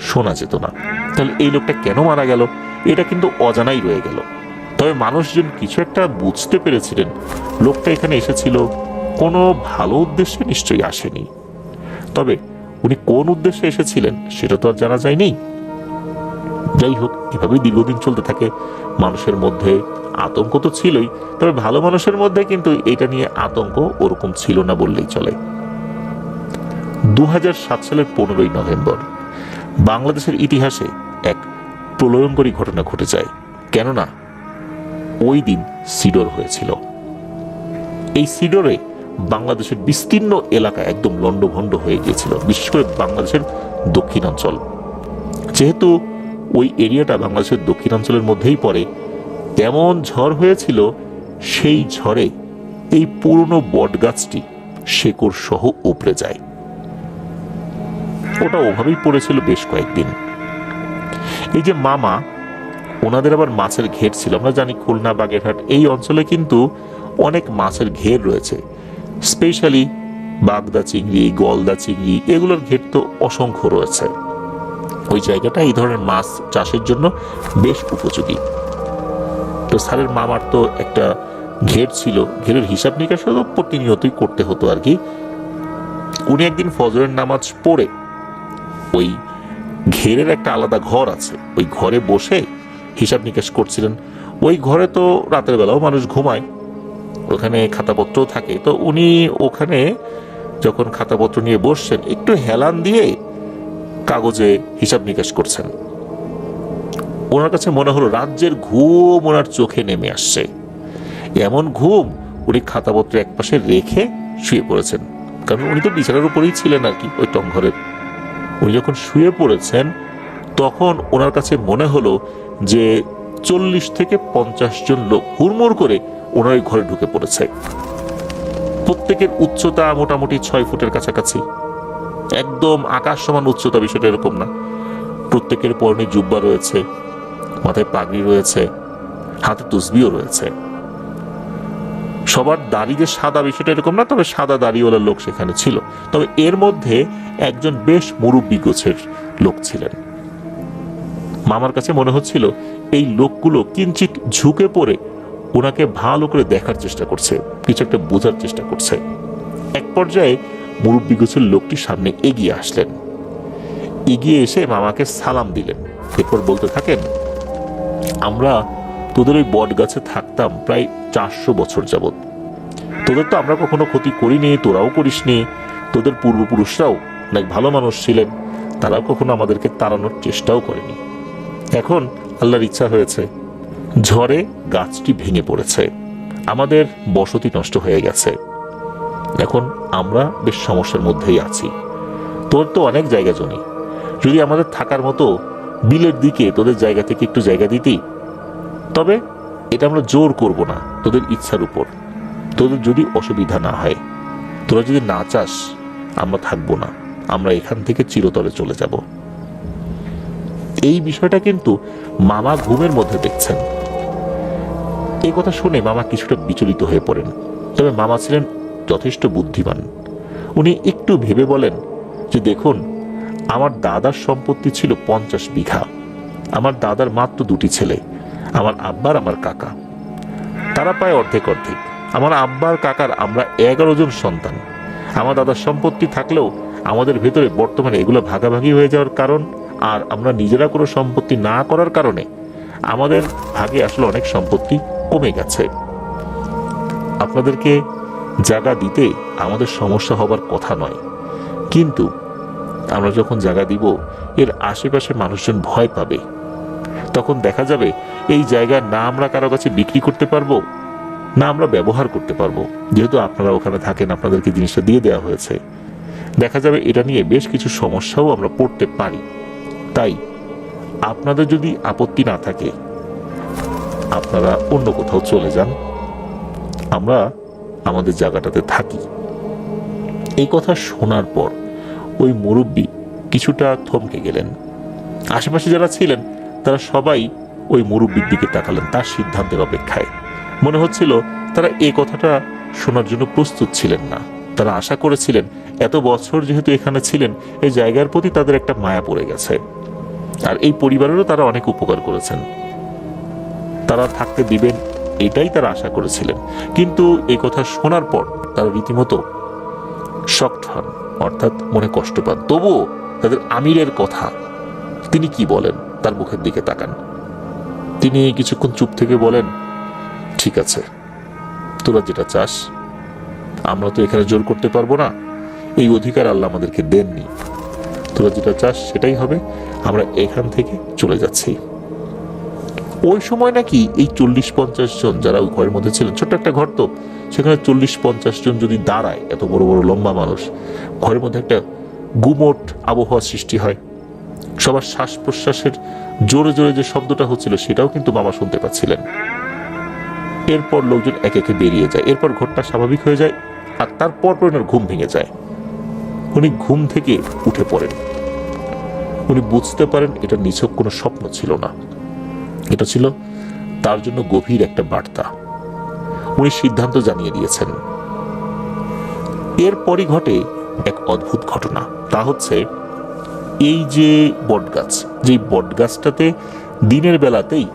শোনা যেত না। তাহলে এই লোকটা কেন মারা গেল এটা কিন্তু অজানাই রয়ে গেল। তবে মানুষজন কিছু একটা বুঝতে পেরেছিলেন, লোকটা এখানে এসেছিল কোনো ভালো উদ্দেশ্যে নিশ্চয়ই আসেনি। তবে উনি কোন উদ্দেশ্যে এসেছিলেন সেটা তো আর জানা যায়নি। যাই হোক, এভাবেই দীর্ঘদিন চলতে থাকে। মানুষের মধ্যে আতঙ্ক তো ছিলই, তবে ভালো মানুষের মধ্যে কিন্তু এটা নিয়ে আতঙ্ক ওরকম ছিল না বললেই চলে। 2007 সালের 15ই নভেম্বর বাংলাদেশের ইতিহাসে এক প্রলয়ঙ্করী ঘটনা ঘটে যায়। কেননা ওই দিন সিডর হয়েছিল। এই সিডরে বাংলাদেশের বিস্তীর্ণ এলাকা একদম লন্ডভন্ড হয়ে গিয়েছিল, বিশেষ করে বাংলাদেশের দক্ষিণাঞ্চল। যেহেতু ওই এরিয়াটা বাংলাদেশের দক্ষিণাঞ্চলের মধ্যেই পড়ে, এমন ঝড় হয়েছিল সেই ঝড়ে এই পুরনো বটগাছটি শেকড় সহ উপড়ে যায়। ওটা ওভাবেই পড়েছিল বেশ কয়েকদিন। এই যে মামা, ওনাদের আবার মাছের ঘের ছিল। আমরা জানি খুলনা, বাগেরহাট এই অঞ্চলে কিন্তু অনেক মাছের ঘের রয়েছে। স্পেশালি বাগদা চিংড়ি, গলদা চিংড়ি এগুলোর ঘের তো অসংখ্য রয়েছে। ওই জায়গাটা এই ধরনের মাছ চাষের জন্য বেশ উপযোগী। তো স্যারের মামার তো একটা ঘের ছিল, ঘেরের হিসাব নিকাশ তো প্রতিনিয়তই করতে হতো আর কি। উনি একদিন ফজরের নামাজ পড়ে ওই ঘেরের একটা আলাদা ঘর আছে, ওই ঘরে বসে হিসাব নিকাশ করছিলেন। ওই ঘরে তো রাতের বেলাও মানুষ ঘুমায়, ওখানে খাতাপত্রও থাকে। তো উনি ওখানে যখন খাতাপত্র নিয়ে বসছেন একটু হেলান দিয়ে কাগজে হিসাব নিকাশ করছেন। ওনার কাছে মনে হলো রাজ্যের ঘুম ওনার চোখে নেমে আসছে। এমন ঘুম, উনি খাতাপত্র একপাশে রেখে শুয়ে পড়েছেন। কারণ উনি তো বিছানার উপরেই ছিলেন আর কি, ওই টংঘরের। উনি যখন শুয়ে পড়েছেন তখন ওনার কাছে মনে হলো যে 40 থেকে 50 জন লোক হুড়মুড় করে ওনার ওই ঘরে ঢুকে পড়েছে। প্রত্যেকের উচ্চতা মোটামুটি 6 ফুটের কাছাকাছি। একদম আকাশ সমান উচ্চতা, বিষয়টা এরকম না। প্রত্যেকের পরনে জুব্বা রয়েছে, মাথায় পাগড়ি রয়েছে, হাতে তসবিও রয়েছে। সবার দাড়ি যে সাদা, বিষয়টা এরকম না, তবে সাদা দাড়িওয়ালা লোক সেখানে ছিল। তবে এর মধ্যে একজন বেশ মুরব্বী গোছের লোক ছিলেন। মামার কাছে মনে হচ্ছিল এই লোকগুলো কিঞ্চিত ঝুঁকে পড়ে ওনাকে ভালো করে দেখার চেষ্টা করছে, কিছু একটা বোঝার চেষ্টা করছে। এক পর্যায়ে মুরব্বী গোছের লোকটি সামনে এগিয়ে আসলেন, এগিয়ে এসে মামাকে সালাম দিলেন। এরপর বলতে থাকেন, আমরা তোদের ওই বট গাছে থাকতাম প্রায় 400 বছর যাবৎ। তোদের তো আমরা কখনো ক্ষতি করিনি, তোরাও করিসনি। তোদের পূর্বপুরুষরাও অনেক ভালো মানুষ ছিলেন, তারাও কখনো আমাদেরকে তাড়ানোর চেষ্টাও করেনি। এখন আল্লাহর ইচ্ছা হয়েছে, ঝড়ে গাছটি ভেঙে পড়েছে, আমাদের বসতি নষ্ট হয়ে গেছে। এখন আমরা বেশ সমস্যার মধ্যেই আছি। তোর তো অনেক জায়গা জমি, যদি আমাদের থাকার মতো বিলের দিকে তোদের জায়গা থেকে একটু জায়গা দিতি। তবে এটা আমরা জোর করব না, তোদের ইচ্ছার উপর। তোদের যদি অসুবিধা না হয়, তোরা যদি না চাস, আমরা থাকবো না, আমরা এখান থেকে চিরতরে চলে যাব। এই বিষয়টা কিন্তু মামা ঘুমের মধ্যে দেখছেন। এই কথা শুনে মামা কিছুটা বিচলিত হয়ে পড়েন। তবে মামা ছিলেন যথেষ্ট বুদ্ধিমান। উনি একটু ভেবে বলেন যে, দেখুন, আমার দাদার সম্পত্তি ছিল 50 বিঘা। আমার দাদার মাত্র 2টি ছেলে, আমার আব্বার আমার কাকা। তারা প্রায় অর্ধেক অর্ধেক। আমার আব্বার কাকার আমরা 11 জন সন্তান। আমার দাদার সম্পত্তি থাকলেও আমাদের ভেতরে বর্তমানে এগুলো ভাগাভাগি হয়ে যাওয়ার কারণ, আর আমরা নিজেরা কোনো সম্পত্তি না করার কারণে আমাদের ভাগে আসলে অনেক সম্পত্তি কমে গেছে। আপনাদেরকে জায়গা দিতে আমাদের সমস্যা হবার কথা নয়, কিন্তু আমরা যখন জায়গা দিব, এর আশেপাশে মানুষজন ভয় পাবে। তখন দেখা যাবে এই জায়গা না আমরা কারো কাছে বিক্রি করতে পারবো, না আমরা ব্যবহার করতে পারবো। যেহেতু আপনারা ওখানে থাকেন, আপনাদেরকে জিনিসটা দিয়ে দেওয়া হয়েছে, দেখা যাবে এটা নিয়ে বেশ কিছু সমস্যাও আমরা পড়তে পারি। তাই আপনাদের যদি আপত্তি না থাকে, আপনারা অন্য কোথাও চলে যান, আমরা আমাদের জায়গাটাতে থাকি। এই কথা শোনার পর ওই মুরব্বী কিছুটা থমকে গেলেন। আশেপাশে যারা ছিলেন তারা সবাই ওই মুরব্বীর দিকে তাকালেন, তার সিদ্ধান্তের অপেক্ষায়। মনে হচ্ছিল তারা এই কথাটা শোনার জন্য প্রস্তুত ছিলেন না। তারা আশা করেছিলেন, এত বছর যেহেতু এখানে ছিলেন, এই জায়গার প্রতি তাদের একটা মায়া পড়ে গেছে, আর এই পরিবারেরও তারা অনেক উপকার করেছেন, তারা থাকতে দিবেন, এটাই তারা আশা করেছিলেন। কিন্তু এই কথা শোনার পর তারা রীতিমতো শকড হন, অর্থাৎ মনে কষ্ট পান। তবুও তাদের আমিরের কথা, তিনি কি বলেন তার মুখের দিকে তাকান। তিনি কিছুক্ষণ চুপ থেকে বলেন, ঠিক আছে, তোরা যেটা চাস, আমরা তো এখানে জোর করতে পারবো না, এই অধিকার আল্লাহ আমাদেরকে দেননি। তোরা যেটা চাস সেটাই হবে, আমরা এখান থেকে চলে যাচ্ছি। ওই সময় নাকি এই 40-50 জন যারা ওই ঘরের মধ্যে ছিলেন, ছোট্ট একটা ঘর তো, সেখানে 40-50 জন যদি দাঁড়ায়, এত বড় বড় লম্বা মানুষ, ঘরের মধ্যে একটা গুমোট আবহাওয়া সৃষ্টি হয়। সবার শ্বাস প্রশ্বাসের জোরে জোরে যে শব্দটা হচ্ছিল, সেটাও কিন্তু মামা শুনতে পাচ্ছিলেন। এরপর লোকজন একে একে বেরিয়ে যায়, এরপর ঘরটা স্বাভাবিক হয়ে যায়, আর তারপর ওনার ঘুম ভেঙে যায়। উনি ঘুম থেকে উঠে পড়েন। উনি বুঝতে পারেন এটা নিছক কোনো স্বপ্ন ছিল না, এটা ছিল তার জন্য গভীর একটা বার্তা। উনি সিদ্ধান্ত জানিয়ে দিয়েছেন। এরপরই ঘটে এক অদ্ভুত ঘটনা। তা হচ্ছে, এই যে বটগাছ, যে বটগাছটাতে দিনের বেলাতেই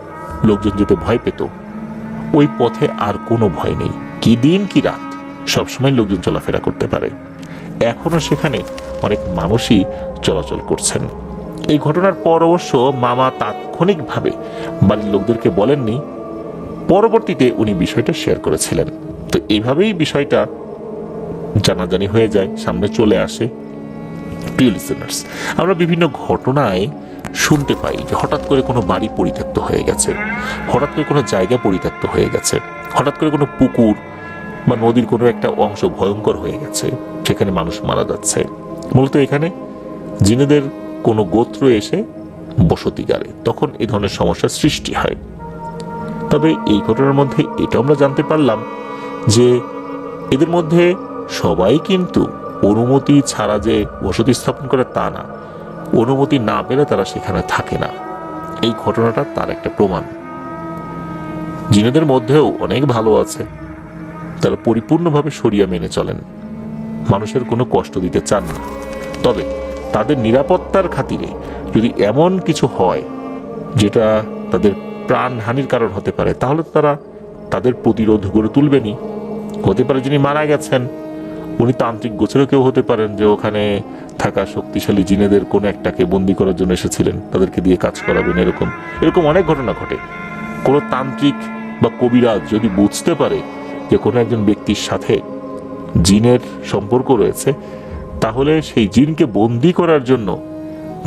লোকজন যেতে ভয় পেত, ওই পথে আর কোনো ভয় নেই। কি দিন কি রাত সবসময় লোকজন চলাফেরা করতে পারে। এখনো সেখানে অনেক মানুষই চলাচল করছেন। এই ঘটনার পর অবশ্য মামা তাৎক্ষণিকভাবে বাড়ির লোকদেরকে বলেননি, পরবর্তীতে উনি বিষয়টা শেয়ার করেছিলেন। তো এইভাবেই বিষয়টা জানাজানি হয়ে যায়, সামনে চলে আসে। প্রিয় লিসেনার্স, আমরা বিভিন্ন ঘটনায় শুনতে পাই যে হঠাৎ করে কোনো বাড়ি পরিত্যক্ত হয়ে গেছে, হঠাৎ করে কোনো জায়গা পরিত্যক্ত হয়ে গেছে, হঠাৎ করে কোনো পুকুর বা নদীর কোনো একটা অংশ ভয়ঙ্কর হয়ে গেছে, সেখানে মানুষ মারা যাচ্ছে। মূলত এখানে জিনেদের কোনো গোত্র এসে বসতি গাড়ে, তখন এই ধরনের সমস্যার সৃষ্টি হয়। তবে এই ঘটনার মধ্যে এটা আমরা জানতে পারলাম যে এদের মধ্যে সবাই কিন্তু অনুমতি ছাড়া যে বসতি স্থাপন করে তা না, অনুমতি না পেলে তারা সেখানে থাকে না। এই ঘটনাটা তার একটা প্রমাণ। জিনেদের মধ্যেও অনেক ভালো আছে, তারা পরিপূর্ণভাবে শরিয়া মেনে চলেন, মানুষের কোনো কষ্ট দিতে চান না। তবে তাদের নিরাপত্তার খাতিরে যদি এমন কিছু হয় যেটা তাদের প্রাণহানির কারণ হতে পারে, তাহলে তারা তাদের প্রতিরোধ গড়ে তুলবেনই। হতে পারে যিনি মারা গেছেন উনি তান্ত্রিক গোছেরও কেউ হতে পারেন, যে ওখানে থাকা শক্তিশালী জিনেদের কোনো একটাকে বন্দি করার জন্য এসেছিলেন, তাদেরকে দিয়ে কাজ করাবেন। এরকম এরকম অনেক ঘটনা ঘটে। কোনো তান্ত্রিক বা কবিরাজ যদি বুঝতে পারে যে কোনো একজন ব্যক্তির সাথে জিনের সম্পর্ক রয়েছে, তাহলে সেই জিনকে বন্দি করার জন্য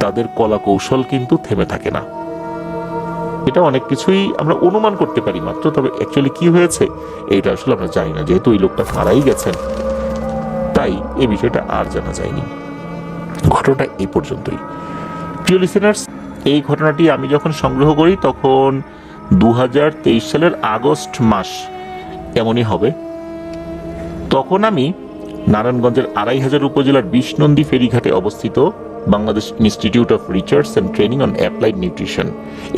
তাদের কলা কৌশল কিন্তু থেমে থাকে না। এটা অনেক কিছুই আমরা অনুমান করতে পারি মাত্র, তবে অ্যাকচুয়ালি কি হয়েছে এটা আসলে আমরা জানি না। যেহেতু ওই লোকটা মারাই গেছেন, তাই এই বিষয়টা আর জানা যায়নি। ঘটনাটা এই পর্যন্তই। প্রিয় লিসেনার্স, এই ঘটনাটি আমি যখন সংগ্রহ করি তখন 2023 সালের আগস্ট মাস এমনই হবে। তখন আমি নারায়ণগঞ্জের 2500 উপজেলার 20 নন্দী ফেরিঘাটে অবস্থিত Bangladesh institute of research and training on applied nutrition,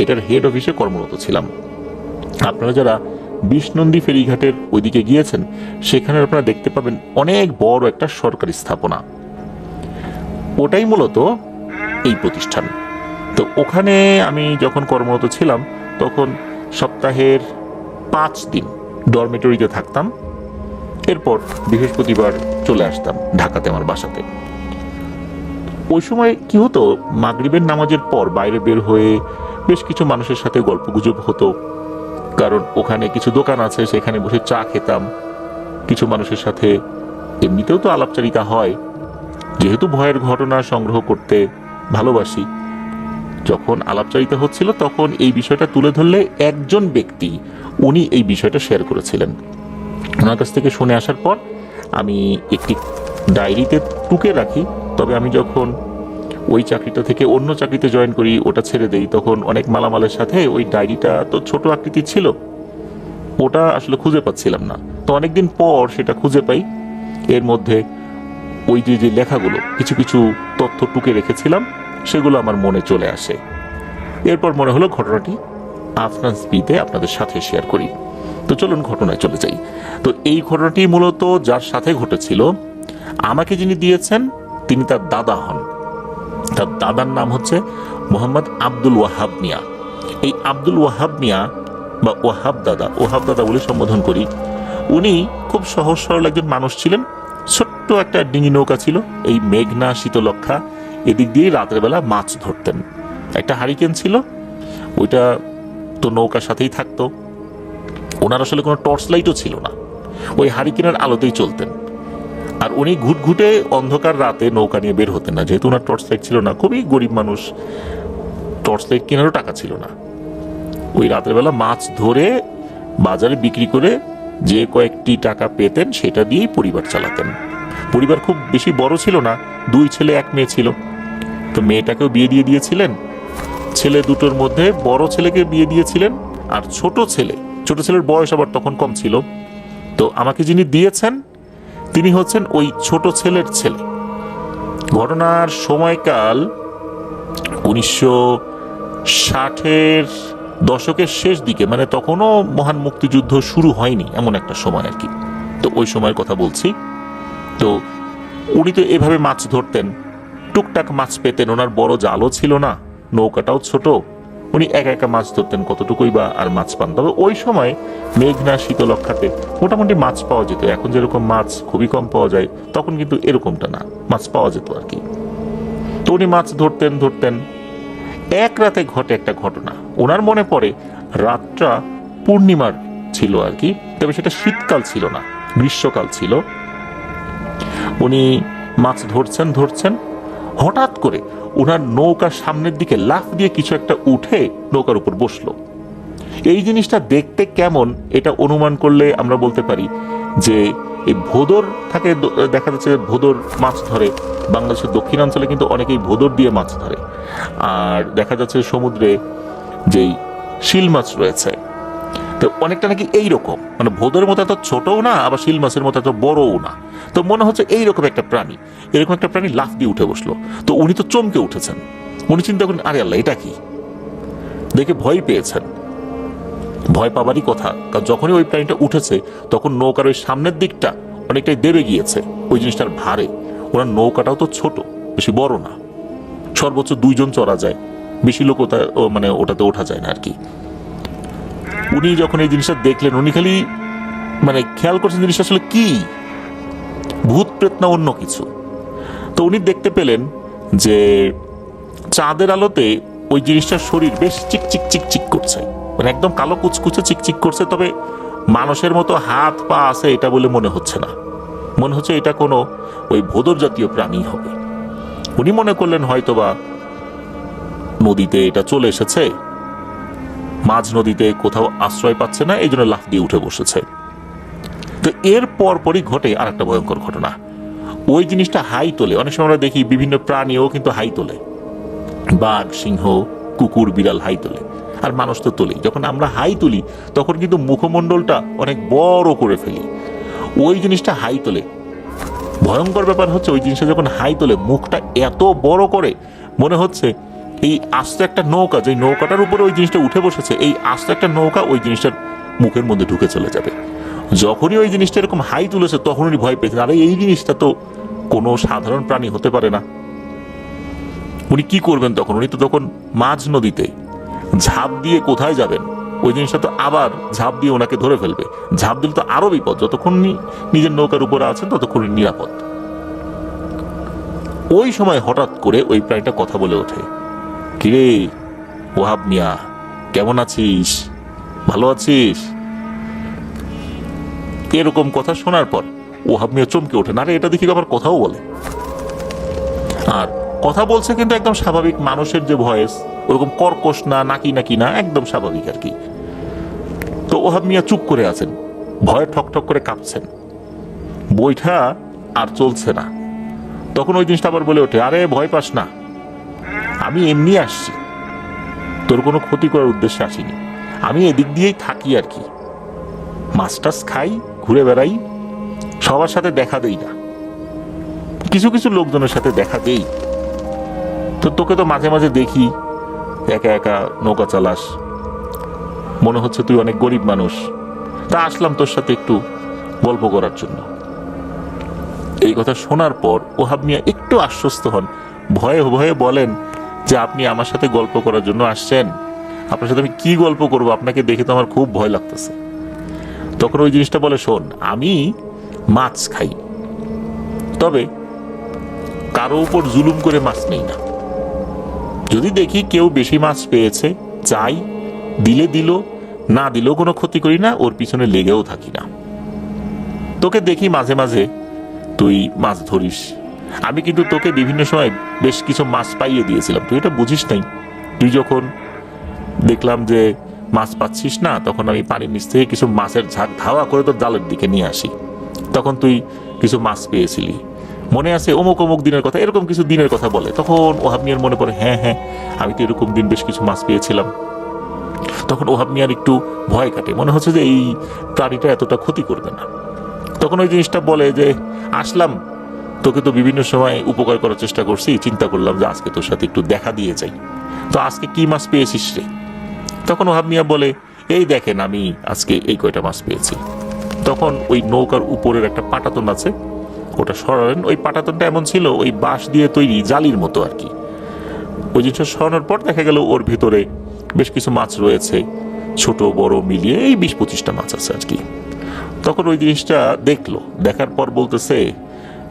এটার হেড অফিসে কর্মরত ছিলাম। আপনারা যারা 20 নন্দী ফেরিঘাটের ওইদিকে গিয়েছেন, সেখানে আপনারা দেখতে পাবেন অনেক বড় একটা সরকারি স্থাপনা, ওটাই মূলত এই প্রতিষ্ঠান। তো ওখানে আমি যখন কর্মরত ছিলাম তখন সপ্তাহের 5 দিন ডরমেটরিতে থাকতাম, এরপর বৃহস্পতিবার চলে আসতাম ঢাকাতে আমার বাসাতে। ওই সময় কি হতো, মাগরিবের নামাজের পর বাইরে বের হয়ে বেশ কিছু মানুষের সাথে গল্পগুজব হতো, কারণ ওখানে কিছু দোকান আছে, সেখানে বসে চা খেতাম। কিছু মানুষের সাথে এমনিতেও তো আলাপচারিতা হয়, যেহেতু ভয়ের ঘটনা সংগ্রহ করতে ভালোবাসি। যখন আলাপচারিতা হচ্ছিল তখন এই বিষয়টা তুলে ধরলে একজন ব্যক্তি উনি এই বিষয়টা শেয়ার করেছিলেন। ওনার কাছ থেকে শুনে আসার পর আমি একটি ডায়েরিতে টুকে রাখি। তবে আমি যখন ওই চাকরিটা থেকে অন্য চাকরিতে জয়েন করি, ওটা ছেড়ে দেই, তখন অনেক মালামালের সাথে ওই ডায়েরিটা তো ছোট আকৃতির ছিল, ওটা আসলে খুঁজে পাচ্ছিলাম না। তো অনেকদিন পর সেটা খুঁজে পাই। এর মধ্যে ওই যে লেখাগুলো, কিছু কিছু তথ্য টুকে রেখেছিলাম, সেগুলো আমার মনে চলে আসে। এরপর মনে হলো ঘটনাটি আফনান স্পিতে আপনাদের সাথে শেয়ার করি। তো চলুন ঘটনায় চলে যাই। তো এই ঘটনাটি মূলত যার সাথে ঘটেছিল, আমাকে যিনি দিয়েছেন তিনি তার দাদা হন। তার দাদার নাম হচ্ছে মোহাম্মদ আব্দুল ওয়াহাব মিয়া। এই আব্দুল ওয়াহাব মিয়া বা ওয়াহাব দাদা বলে সম্বোধন করি। উনি খুব সহজ সরল একজন মানুষ ছিলেন। ছোট্ট একটা ডিঙি নৌকা ছিল, এই মেঘনা শীতলক্ষা, এদিক দিয়ে রাতের বেলা মাছ ধরতেন। একটা হারিকেন ছিল, ওইটা তো নৌকার সাথেই থাকতো। ওনার আসলে কোনো টর্চ লাইটও ছিল না, ওই হারিকেনের আলোতেই চলতেন। আর উনি ঘুটঘুটে অন্ধকার রাতে নৌকা নিয়ে বের হতেন না, যেহেতু ওনার টর্চ লাইট ছিল না। খুবই গরিব মানুষ, টর্চ লাইট কেনারও টাকা ছিল না। ওই রাতের বেলা মাছ ধরে বাজারে বিক্রি করে যে কয়েকটি টাকা পেতেন সেটা দিয়েই পরিবার চালাতেন। পরিবার খুব বেশি বড় ছিল না, 2 ছেলে 1 মেয়ে ছিল। তো মেয়েটাকেও বিয়ে দিয়ে দিয়েছিলেন। ছেলে দুটোর মধ্যে বড় ছেলেকে বিয়ে দিয়েছিলেন, আর ছোট ছেলের বয়স আবার তখন কম ছিল। তো আমাকে যিনি দিয়েছেন তিনি হচ্ছেন ওই ছোট ছেলের ছেলে। ঘটনার সময়কাল 1960-এর দশকের শেষ দিকে, মানে তখনও মহান মুক্তিযুদ্ধ শুরু হয়নি, এমন একটা সময় আর কি। তো ওই সময়ের কথা বলছি। তো উনি তো এভাবে মাছ ধরতেন, টুকটাক মাছ পেতেন। ওনার বড় জালও ছিল না, নৌকাটাও ছোট, উনি একা একা মাছ ধরতেন, কতটুকুই বা আর মাছ পান। তবে ওই সময় মেঘনা শীতলক্ষাতে মোটামুটি মাছ পাওয়া যেত। এখন যেরকম মাছ খুবই কম পাওয়া যায়, তখন কিন্তু এরকমটা না, মাছ পাওয়া যেত আর কি। তো উনি মাছ ধরতেন। এক রাতে ঘটে একটা ঘটনা। ওনার মনে পড়ে রাতটা পূর্ণিমার ছিল আর কি, তবে সেটা শীতকাল ছিল না, গ্রীষ্মকাল ছিল। উনি মাছ ধরছেন, হঠাৎ করে ওনার নৌকার সামনের দিকে লাফ দিয়ে কিছু একটা উঠে নৌকার উপর বসলো। এই জিনিসটা দেখতে কেমন এটা অনুমান করলে আমরা বলতে পারি যে এই ভোদর থাকে, দেখা যাচ্ছে ভোদর মাছ ধরে। বাংলাদেশের দক্ষিণাঞ্চলে কিন্তু অনেকেই ভোদর দিয়ে মাছ ধরে। আর দেখা যাচ্ছে সমুদ্রে যেই শিল মাছ রয়েছে, তো অনেকটা নাকি এইরকম, মানে ভোদের মতো এত ছোটও না, আবার শিল মাছের মতো এত বড়ও না। তো মনে হচ্ছে এইরকম একটা প্রাণী, এরকম একটা প্রাণী লাফ দিয়ে উঠে বসলো। তো উনি তো চমকে উঠেছেন, উনি চিন্তা করেন আরে আল্লাহ এটা কি, দেখে ভয় পেয়েছেন। ভয় পাবারই কথা, কারণ যখনই ওই প্রাণীটা উঠেছে তখন নৌকার ওই সামনের দিকটা অনেকটাই দেবে গিয়েছে ওই জিনিসটার ভারে। ওনার নৌকাটাও তো ছোট, বেশি বড় না, সর্বোচ্চ 2 জন চড়া যায়, বেশি লোক মানে ওটাতে ওঠা যায় না আর কি। উনি যখন এই জিনিসটা দেখলেন, উনি খালি মানে খেয়াল করছেন জিনিসটা আসলে কি, ভূত প্রেত না অন্য কিছু। তো উনি দেখতে পেলেন যে চাঁদের আলোতে ওই জিনিসটার শরীর বেশ চিকচিক চিকচিক করছে, মানে একদম কালো কুচকুচে চিকচিক করছে। তবে মানুষের মতো হাত পা আছে এটা বলে মনে হচ্ছে না, মনে হচ্ছে এটা কোনো ওই ভোদর জাতীয় প্রাণী হবে। উনি মনে করলেন হয়তোবা নদীতে এটা চলে এসেছে, মাঝ নদীতে কোথাও আশ্রয় পাচ্ছে না, এই জন্য লাফ দিয়ে উঠে বসেছে। তো এর পরপরই ঘটে আর একটা ভয়ঙ্কর ঘটনা। ওই জিনিসটা হাই তোলে, অনেক সময় আমরা দেখি বিভিন্ন প্রাণীও কিন্তু হাই তোলে, বাঘ, সিংহ, কুকুর, বিড়াল হাই তোলে, আর মানুষ তো তোলেই। যখন আমরা হাই তুলি তখন কিন্তু মুখমণ্ডলটা অনেক বড় করে ফেলি, ওই জিনিসটা হাই তোলে। ভয়ঙ্কর ব্যাপার হচ্ছে ওই জিনিসটা যখন হাই তোলে মুখটা এত বড় করে, মনে হচ্ছে এই আস্ত একটা নৌকা, যে নৌকাটার উপরে ওই জিনিসটা উঠে বসেছে, এই আস্ত একটা নৌকা ওই জিনিসটার মুখের মধ্যে ঢুকে চলে যাবে। যখনই ওই জিনিসটা এরকম হাই তুলেছে তখন উনি ভয় পেয়েছেন, আরে এই জিনিসটা তো কোনো সাধারণ প্রাণী হতে পারে না। উনি কি করবেন তখন? উনি তো তখন মাঝ নদীতে ঝাঁপ দিয়ে কোথায় যাবেন? ওই জিনিসটা তো আবার ঝাঁপ দিয়ে ওনাকে ধরে ফেলবে, ঝাঁপ দিলে তো আরো বিপদ। যতক্ষণ নিজের নৌকার উপরে আছেন ততক্ষণ নিরাপদ। ওই সময় হঠাৎ করে ওই প্রাণীটা কথা বলে ওঠে, কিরে ওহাব মিয়া, কেমন আছিস, ভালো আছিস? এরকম কথা শোনার পর ওহাব মিয়া চমকে ওঠেন, আরে এটা দেখি আবার কথাও বলে। আর কথা বলছে কিন্তু একদম স্বাভাবিক মানুষের যে ভয়েস, ওরকম কর্কশ না, নাকি নাকি না, একদম স্বাভাবিক আর কি। তো ওহাব মিয়া চুপ করে আছেন, ভয়ে ঠক ঠক করে কাঁপছেন, বইটা আর চলছে না। তখন ওই জিনিসটা আবার বলে ওঠে, আরে ভয় পাস না, আমি এমনি আসছি, তোর কোনো ক্ষতি করার উদ্দেশ্যে আসিনি, আমি এদিক দিয়েই থাকি আর কি, মাছ টাছ খাই, ঘুরে বেড়াই, সবার সাথে দেখা দেই না, কিছু কিছু লোকজনের সাথে দেখা দেই। তো তোকে তো মাঝে মাঝে দেখি একা একা নৌকা চালাস, মনে হচ্ছে তুই অনেক গরিব মানুষ, তা আসলাম তোর সাথে একটু গল্প করার জন্য। এই কথা শোনার পর ওহাব মিয়া একটু আশ্বস্ত হন, ভয়ে ভয়ে বলেন যে আপনি আমার সাথে গল্প করার জন্য আসছেন, আপনার সাথে আমি কি গল্প করব, আপনাকে দেখে তো আমার খুব ভয় লাগতেছে। তখন ওই জিনিসটা বলে, শোন, আমি মাছ খাই, তবে কারো উপর জুলুম করে মাছ নেই না, যদি দেখি কেউ বেশি মাছ পেয়েছে চাই, দিলে দিল, না দিলেও কোনো ক্ষতি করি না, ওর পিছনে লেগেও থাকি না। তোকে দেখি মাঝে মাঝে তুই মাছ ধরিস, আমি কিন্তু তোকে বিভিন্ন সময় বেশ কিছু মাছ পাইয়ে দিয়েছিলাম, তুই এটা বুঝিস নাই। তুই যখন দেখলাম যে মাছ পাচ্ছিস না, তখন আমি পানির নিচ থেকে কিছু মাছের ঝাঁক ধাওয়া করে তোর জালের দিকে নিয়ে আসি, তখন তুই কিছু মাছ পেয়েছিলি, মনে আছে অমুক অমুক দিনের কথা, এরকম কিছু দিনের কথা বলে। তখন ওহাব মিয়ার মনে পড়ে, হ্যাঁ হ্যাঁ, আমি তো এরকম দিন বেশ কিছু মাছ পেয়েছিলাম। তখন ওহাব মিয়ার একটু ভয় কাটে, মনে হচ্ছে যে এই প্রাণীটা এতটা ক্ষতি করবে না। তখন ওই জিনিসটা বলে যে আসলাম, তোকে তো বিভিন্ন সময় উপকার করার চেষ্টা করছি, চিন্তা করলাম যে আজকে তোর সাথে একটু দেখা দিয়ে যাই, তো আজকে কি মাছ পেয়েছিস রে? তখন ওহাব মিয়া বলে, এই দেখেন আমি আজকে এই কয়টা মাছ পেয়েছি। তখন ওই নৌকার উপরের একটা পাটাতন আছে, ওটা সরালেন। ওই পাটাতনটা এমন ছিল ওই বাঁশ দিয়ে তৈরি জালির মতো আর কি। ওই জিনিসটা সরানোর পর দেখা গেল ওর ভিতরে বেশ কিছু মাছ রয়েছে, ছোট বড় মিলিয়ে এই 20-25টা মাছ আছে আর কি। তখন ওই জিনিসটা দেখলো, দেখার পর বলতেছে,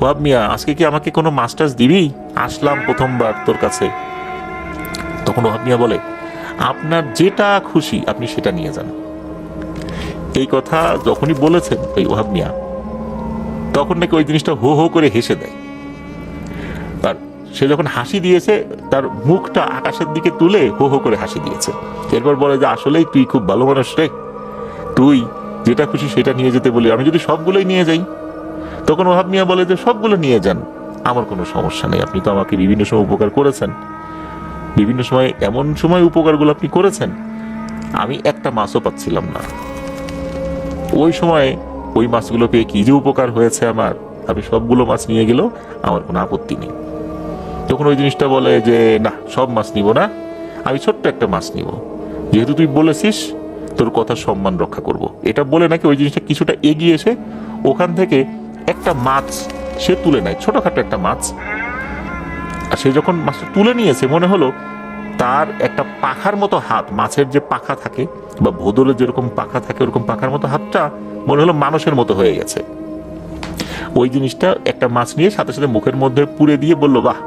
ওহাব মিয়া, আজকে কি আমাকে কোনো মাছ টাছ দিবি? আসলাম প্রথমবার তোর কাছে। তখন ওহাব মিয়া বলে, আপনার যেটা খুশি আপনি সেটা নিয়ে যান। এই কথা যখনই বলেছেন ওই ওহাব মিয়া, তখন নাকি ওই জিনিসটা হো হো করে হেসে দেয়। আর সে যখন হাসি দিয়েছে, তার মুখটা আকাশের দিকে তুলে হো হো করে হাসি দিয়েছে। এরপর বলে যে আসলেই তুই খুব ভালো মানুষ রে, তুই যেটা খুশি সেটা নিয়ে যেতে বলি, আমি যদি সবগুলোই নিয়ে যাই? তখন ওহাব মিয়া বলে যে সবগুলো নিয়ে যান, আমার কোনো সমস্যা নেই, আপনি তো আমাকে বিভিন্ন সময় উপকার করেছেন, বিভিন্ন সময় এমন সময় উপকারগুলো আপনি করেছেন আমি একটা মাছও পাচ্ছিলাম না, ওই সময় ওই মাছগুলো পেয়ে কি যে উপকার হয়েছে আমার, আমি সবগুলো মাছ নিয়ে গেলেও আমার কোনো আপত্তি নেই। তখন ওই জিনিসটা বলে যে না, সব মাছ নিব না, আমি ছোট্ট একটা মাছ নিব, যেহেতু তুই বলেছিস তোর কথা সম্মান রক্ষা করব। এটা বলে নাকি ওই জিনিসটা কিছুটা এগিয়ে এসে ওখান থেকে একটা মাছ সে তুলে নেয়, ছোটখাটো একটা মাছ। আর সে যখন মাছটা তুলে নিয়েছে মনে হলো তার একটা পাখার মতো হাত, মাছের যে পাখা থাকে বা ভোদরের যেরকম পাখা থাকে ওরকম পাখার মতো হাতটা মনে হলো মানুষের মতো হয়ে গেছে। ওই জিনিসটা একটা মাছ নিয়ে সাথে সাথে মুখের মধ্যে পুরে দিয়ে বলল, বাহ,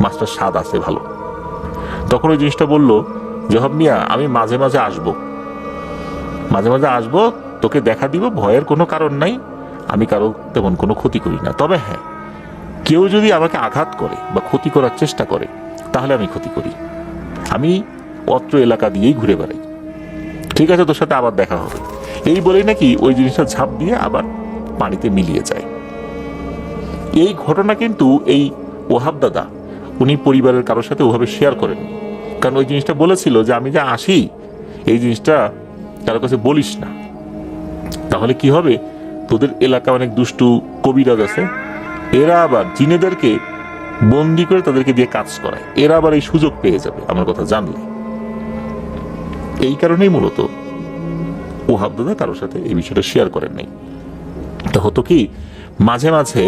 মাছটার স্বাদ আছে ভালো। তখন ওই জিনিসটা বলল যে হব মিয়া, আমি মাঝে মাঝে আসবো, মাঝে মাঝে আসবো, তোকে দেখা দিব, ভয়ের কোনো কারণ নাই, আমি কারো তেমন কোনো ক্ষতি করি না। তবে হ্যাঁ, কেউ যদি আমাকে আঘাত করে বা ক্ষতি করার চেষ্টা করে তাহলে আমি ক্ষতি করি, আমি অত্র এলাকা দিয়েই ঘুরে বেড়াই। ঠিক আছে, তোর সাথে আবার দেখা হবে। এই বলেই নাকি ওই জিনিসটা ঝাঁপ দিয়ে আবার পানিতে মিলিয়ে যায়। এই ঘটনা কিন্তু এই ওহাব দাদা উনি পরিবারের কারোর সাথে ওভাবে শেয়ার করেননি, কারণ ওই জিনিসটা বলেছিল যে আমি যা আসি এই জিনিসটা কারো কাছে বলিস না, তাহলে কি হবে, তোদের এলাকা অনেক দুষ্টু কবিরাজ আছে, এরা আবার জিনেদেরকে বন্দি করে তাদেরকে দিয়ে কাজ করায়, এরা আবার এই সুযোগ পেয়ে যাবে আমার কথা জানলে। এই কারণেই মূলত ওহাব দাদা কারোর সাথে এই বিষয়টা শেয়ার করেন নাই। তো হতো কি, মাঝে মাঝে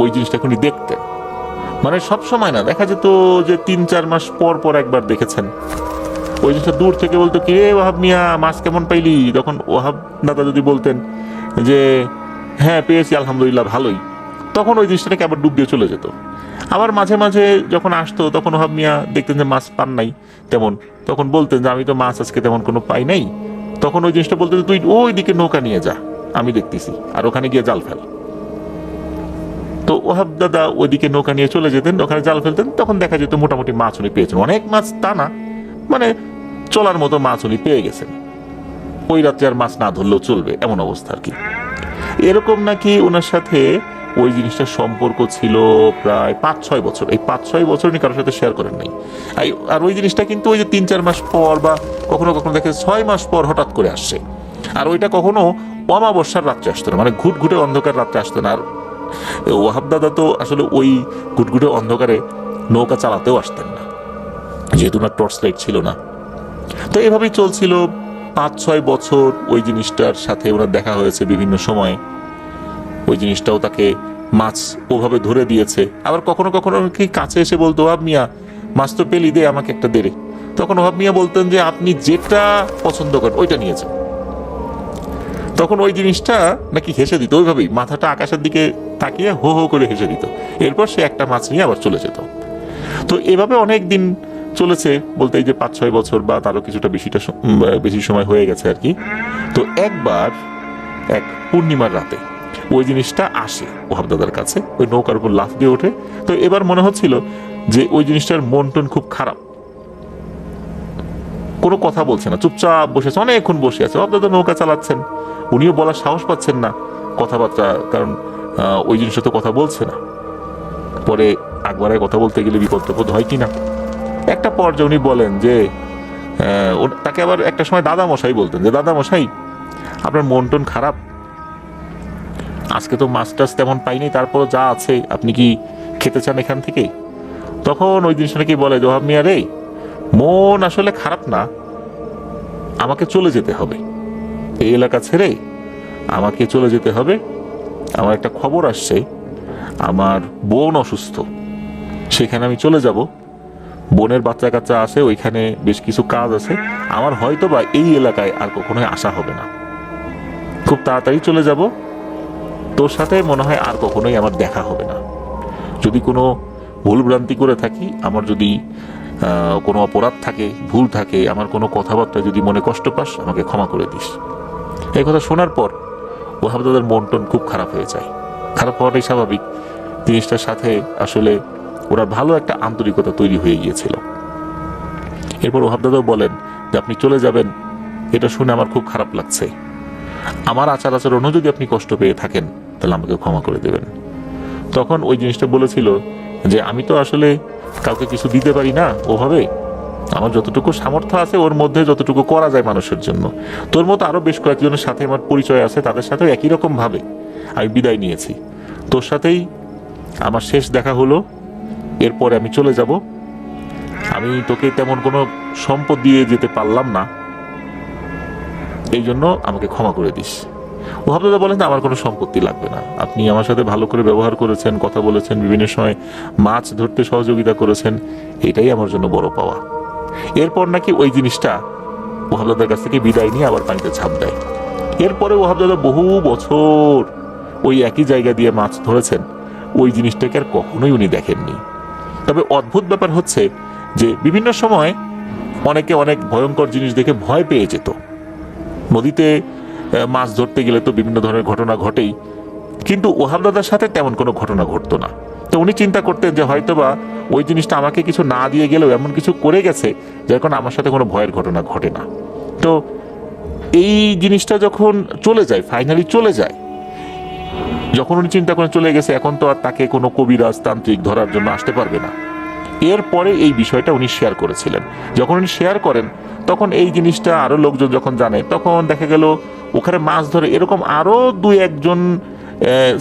ওই জিনিসটা এখনই দেখতেন, মানে সব সময় না, দেখা যেত যে 3-4 মাস পর পর একবার দেখেছেন। ওই জিনিসটা দূর থেকে বলতো, কি রে ওহাব মিয়া, মাছ কেমন পাইলি? তখন ওহাব দাদা যদি বলতেন যে হ্যাঁ পেয়েছি আলহামদুলিল্লাহ ভালোই, তখন ওই জিনিসটাকে আবার ডুব দিয়ে চলে যেত। আবার মাঝে মাঝে যখন আসতো তখন ওহাব মিয়া দেখতেন যে মাছ পান নাই তেমন, তখন বলতেন যে আমি তো মাছ আজকে তেমন কোনো পাই নাই। তখন ওই জিনিসটা বলতেন, তুই ওই দিকে নৌকা নিয়ে যা, আমি দেখতেছি, আর ওখানে গিয়ে জাল ফেল। তো ওহাব দাদা ওইদিকে নৌকা নিয়ে চলে যেতেন, ওখানে জাল ফেলতেন, তখন দেখা যেত মোটামুটি মাছ উনি পেয়েছেন, অনেক মাছ তা না, মানে চলার মতো মাছ উনি পেয়ে গেছেন, ওই রাত্রে আর মাছ না ধরলেও চলবে এমন অবস্থা আর কি। এরকম নাকি ওনার সাথে ওই জিনিসটার সম্পর্ক ছিল প্রায় 5-6 বছর। এই 5-6 বছর উনি কারোর সাথে শেয়ার করেন নাই। আর ওই জিনিসটা কিন্তু ওই যে 3-4 মাস পর বা কখনো কখনো দেখে 6 মাস পর হঠাৎ করে আসছে। আর ওইটা কখনো অমাবস্যার রাত্রে আসতো না, মানে ঘুটঘুটে অন্ধকার রাত্রে আসতো না। আর ওহাব দাদা তো আসলে ওই ঘুটঘুটে অন্ধকারে নৌকা চালাতেও আসতেন না, যেহেতু না টর্চ লাইট ছিল না। তো এভাবেই চলছিল 5-6 বছর। ওই জিনিসটার সাথে ওনার দেখা হয়েছে বিভিন্ন সময়, ওই জিনিসটাও তাকে মাছ ওভাবে ধরে দিয়েছে। আবার কখনো কখনো কি কাছে এসে বলতো, ওহাব মিয়া মাছ তো পেলি, দে আমাকে একটা দেরে। তখন ওহাব মিয়া বলতেন যে আপনি যেটা পছন্দ করেন ওইটা নিয়েছেন। তখন ওই জিনিসটা নাকি হেসে দিত, ওইভাবেই মাথাটা আকাশের দিকে তাকিয়ে হো হো করে হেসে দিত। এরপর সে একটা মাছ নিয়ে আবার চলে যেত। তো এভাবে অনেক দিন চলেছে, বলতে এই যে 5-6 বছর বা তারও কিছুটা বেশি সময় হয়ে গেছে আর কি। তো একবার এক পূর্ণিমার রাতে ওই জিনিসটা আসে ওহাব দাদার কাছে, ওই নৌকার উপর লাফ দিয়ে ওঠে। তো এবার মনে হচ্ছিল যে ওই জিনিসটার মন টন খুব খারাপ, কোনো কথা বলছে না, চুপচাপ বসে আছে, অনেকক্ষণ বসে আছে। ওহাব দাদা নৌকা চালাচ্ছেন, উনিও বলার সাহস পাচ্ছেন না কথাবার্তা, কারণ ওই জিনিসটা তো কথা বলছে না। পরে একবারে কথা বলতে গেলে বিপদ টিপদ হয় কিনা, একটা পর্যায়ে উনি বলেন যে তাকে আবার একটা সময় দাদা মশাই বলতেন যে দাদা মশাই, আপনার মন টন খারাপ, আজকে তো মাছ টাছ তেমন পাইনি, তারপর যা আছে আপনি কি খেতে চান এখান থেকে? তখন ওই জিনিসটা নাকি বলে, ওহাব মিয়া রে, মন আসলে খারাপ না, আমাকে চলে যেতে হবে, এই এলাকা ছেড়ে আমাকে চলে যেতে হবে। আমার একটা খবর আসছে, আমার বোন অসুস্থ, সেখানে আমি চলে যাব, বোনের বাচ্চা কাচ্চা আছে, ওইখানে বেশ কিছু কাজ আছে, আমার হয়তো বা এই এলাকায় আর কখনোই আসা হবে না, খুব তাড়াতাড়ি চলে যাব, তোর সাথে মনে হয় আর কখনোই আমার দেখা হবে না। যদি কোনো ভুলভ্রান্তি করে থাকি, আমার যদি কোনো অপরাধ থাকে, ভুল থাকে, আমার কোনো কথাবার্তা যদি মনে কষ্ট পাস, আমাকে ক্ষমা করে দিস। এই কথা শোনার পর ওহাব দাদার মন টন খুব খারাপ হয়ে যায়। খারাপ হওয়াটাই স্বাভাবিক, জিনিসটার সাথে আসলে ওনার ভালো একটা আন্তরিকতা তৈরি হয়ে গিয়েছিল। এরপর ওহাব দাদাও বলেন যে আপনি চলে যাবেন, এটা শুনে আমার খুব খারাপ লাগছে, আমার আচার আচরণও যদি আপনি কষ্ট পেয়ে থাকেন তাহলে আমাকে ক্ষমা করে দেবেন। তখন ওই জিনিসটা বলেছিল যে আমি তো আসলে কাউকে কিছু দিতে পারি না ওভাবে, আমার যতটুকু সামর্থ্য আছে ওর মধ্যে যতটুকু করা যায় মানুষের জন্য। তোর মতো আরো বেশ কয়েকজনের সাথে আমার পরিচয় আছে, তাদের সাথেও একই রকম ভাবে আমি বিদায় নিয়েছি। তোর সাথেই আমার শেষ দেখা হলো, এরপরে আমি চলে যাব। আমি তোকে তেমন কোনো সম্পদ দিয়ে যেতে পারলাম না, এই জন্য আমাকে ক্ষমা করে দিস। ওহাব দাদা বলেন, আমার কোনো সম্পত্তি লাগবে না, আপনি আমার সাথে ভালো করে ব্যবহার করেছেন, কথা বলেছেন, বিভিন্ন সময় মাছ ধরতে সহযোগিতা করেছেন, এটাই আমার জন্য বড় পাওয়া। এরপর নাকি ওই জিনিসটা ওহাব দাদার কাছ থেকে বিদায় নিয়ে আবার পানিতে ঝাঁপ দেয়। এরপরে ওহাব দাদা বহু বছর ওই একই জায়গা দিয়ে মাছ ধরেছেন, ওই জিনিসটাকে আর কখনোই উনি দেখেননি। তবে অদ্ভুত ব্যাপার হচ্ছে যে বিভিন্ন সময় অনেকে অনেক ভয়ঙ্কর জিনিস দেখে ভয় পেয়ে যেত। নদীতে মাছ ধরতে গেলে তো বিভিন্ন ধরনের ঘটনা ঘটেই, কিন্তু ওহাব দাদার সাথে তেমন কোনো ঘটনা ঘটতো না। তো উনি চিন্তা করতেন যে হয়তোবা ওই জিনিসটা আমাকে কিছু না দিয়ে গেলেও এমন কিছু করে গেছে যার কারণে আমার সাথে কোনো ভয়ের ঘটনা ঘটে না। তো এই জিনিসটা যখন চলে যায়, ফাইনালি চলে যায়, যখন উনি চিন্তা করে চলে গেছে, এখন তো আর তাকে কোনো কবিরাজ তান্ত্রিক ধরার জন্য আসতে পারবে না। এরপরে এই বিষয়টা উনি শেয়ার করেছিলেন। যখন উনি শেয়ার করেন তখন এই জিনিসটা আরো লোকজন যখন জানে, তখন দেখা গেল ওখানে মাছ ধরে এরকম আরো দুই একজন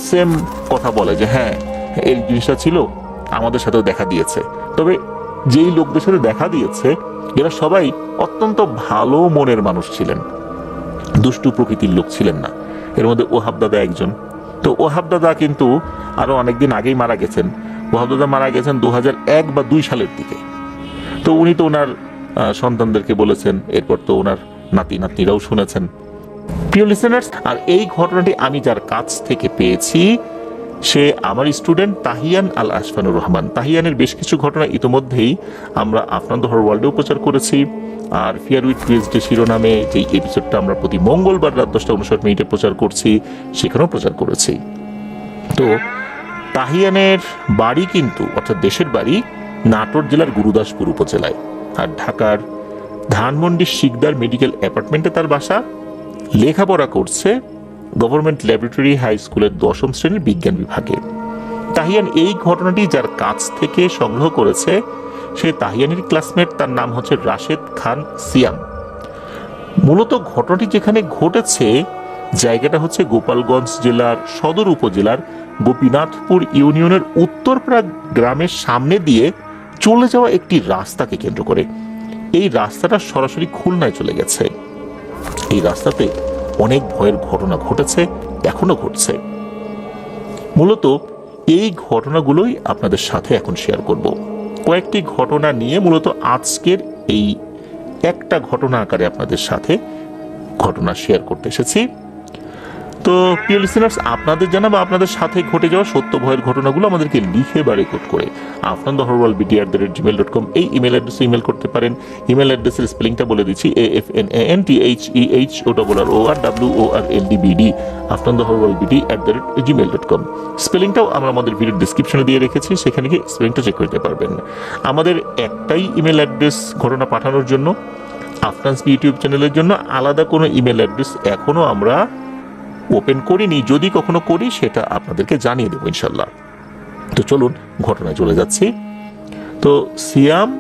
সেম কথা বলে যে হ্যাঁ এই জিনিসটা ছিল, আমাদের সাথেও দেখা দিয়েছে। তবে যেই লোকদের সাথে দেখা দিয়েছে এরা সবাই অত্যন্ত ভালো মনের মানুষ ছিলেন, দুষ্টু প্রকৃতির লোক ছিলেন না। এর মধ্যে ওহাব দাদা একজন। তো ওহাব দাদা কিন্তু আরো অনেকদিন আগেই মারা গেছেন। ওহাব দাদা মারা গেছেন 2001 বা 2 সালের দিকে। তো উনি তো ওনার সন্তানদেরকে বলেছেন, এরপর তো ওনার নাতি নাতনিরাও শুনেছেন। প্রিয় লিসেনার্স, আর এই ঘটনাটি আমি যার কাছ থেকে পেয়েছি সে আমার স্টুডেন্ট তাহিয়ান আল আশফানুর রহমান। তাহিয়ানের বেশ কিছু ঘটনা ইতিমধ্যেই আমরা আফনান দ্য হরর ওয়ার্ল্ডেও প্রচার করেছি, আর ফিয়ার উইথ পিএইচডি শিরোনামে যেই এপিসোডটা আমরা প্রতি মঙ্গলবার রাত 10:59 প্রচার করছি সেখানেও প্রচার করেছি। তো তাহিয়ানের বাড়ি কিন্তু, অর্থাৎ দেশের বাড়ি নাটোর জেলার গুরুদাসপুর উপজেলায়, আর ঢাকার ধানমন্ডির শিকদার মেডিকেল অ্যাপার্টমেন্টে তার বাসা। লেখাপড়া করছে গভর্নমেন্ট ল্যাবরেটরি হাই স্কুলের 10ম শ্রেণীর বিজ্ঞান বিভাগে। তাহিয়ান এই ঘটনাটি যার কাছ থেকে সংগ্রহ করেছে সে তাহিয়ানের ক্লাসমেট, তার নাম হচ্ছে রাশেদ খান সিয়াম। মূলত ঘটনাটি যেখানে ঘটেছে জায়গাটা হচ্ছে গোপালগঞ্জ জেলার সদর উপজেলার গোপীনাথপুর ইউনিয়নের উত্তরপাড়া গ্রামের সামনে দিয়ে চলে যাওয়া একটি রাস্তাকে কেন্দ্র করে। এই রাস্তাটা সরাসরি খুলনায় চলে গেছে। এই রাস্তাতে অনেক ভয়ের ঘটনা ঘটেছে, এখনো ঘটছে। মূলত এই ঘটনাগুলোই আপনাদের সাথে এখন শেয়ার করব। কয়েকটি ঘটনা নিয়ে মূলত আজকের এই একটা ঘটনা আকারে আপনাদের সাথে ঘটনা শেয়ার করতে এসেছি। তো প্রিয় লিসেনার্স, আপনাদের জানা বা আপনাদের সাথে ঘটে যাওয়া সত্য ভয়ের ঘটনাগুলো আমাদেরকে লিখে বা রেকর্ড করে afnanthehourworldbd@gmail.com এই ইমেল অ্যাড্রেসে ইমেল করতে পারেন। ইমেল অ্যাড্রেসের স্পেলিংটা বলে দিচ্ছি, AFNANTHEHORRORWORLDBD afnanthehourworldbd@gmail.com। স্পেলিংটাও আমরা আমাদের ভিডিও ডেসক্রিপশনে দিয়ে রেখেছি, সেখানে গিয়ে স্পেলিংটা চেক করতে পারবেন। আমাদের একটাই ইমেল অ্যাড্রেস ঘটনা পাঠানোর জন্য, আফনান্স ইউটিউব চ্যানেলের জন্য আলাদা কোনো ইমেল অ্যাড্রেস এখনো আমরা ওপেন করিনি। যদি কখনো করি সেটা আপনাদেরকে জানিয়ে দেবো ইনশাল্লাহ। তো চলুন ঘটনায় চলে যাচ্ছি। তো সিয়াম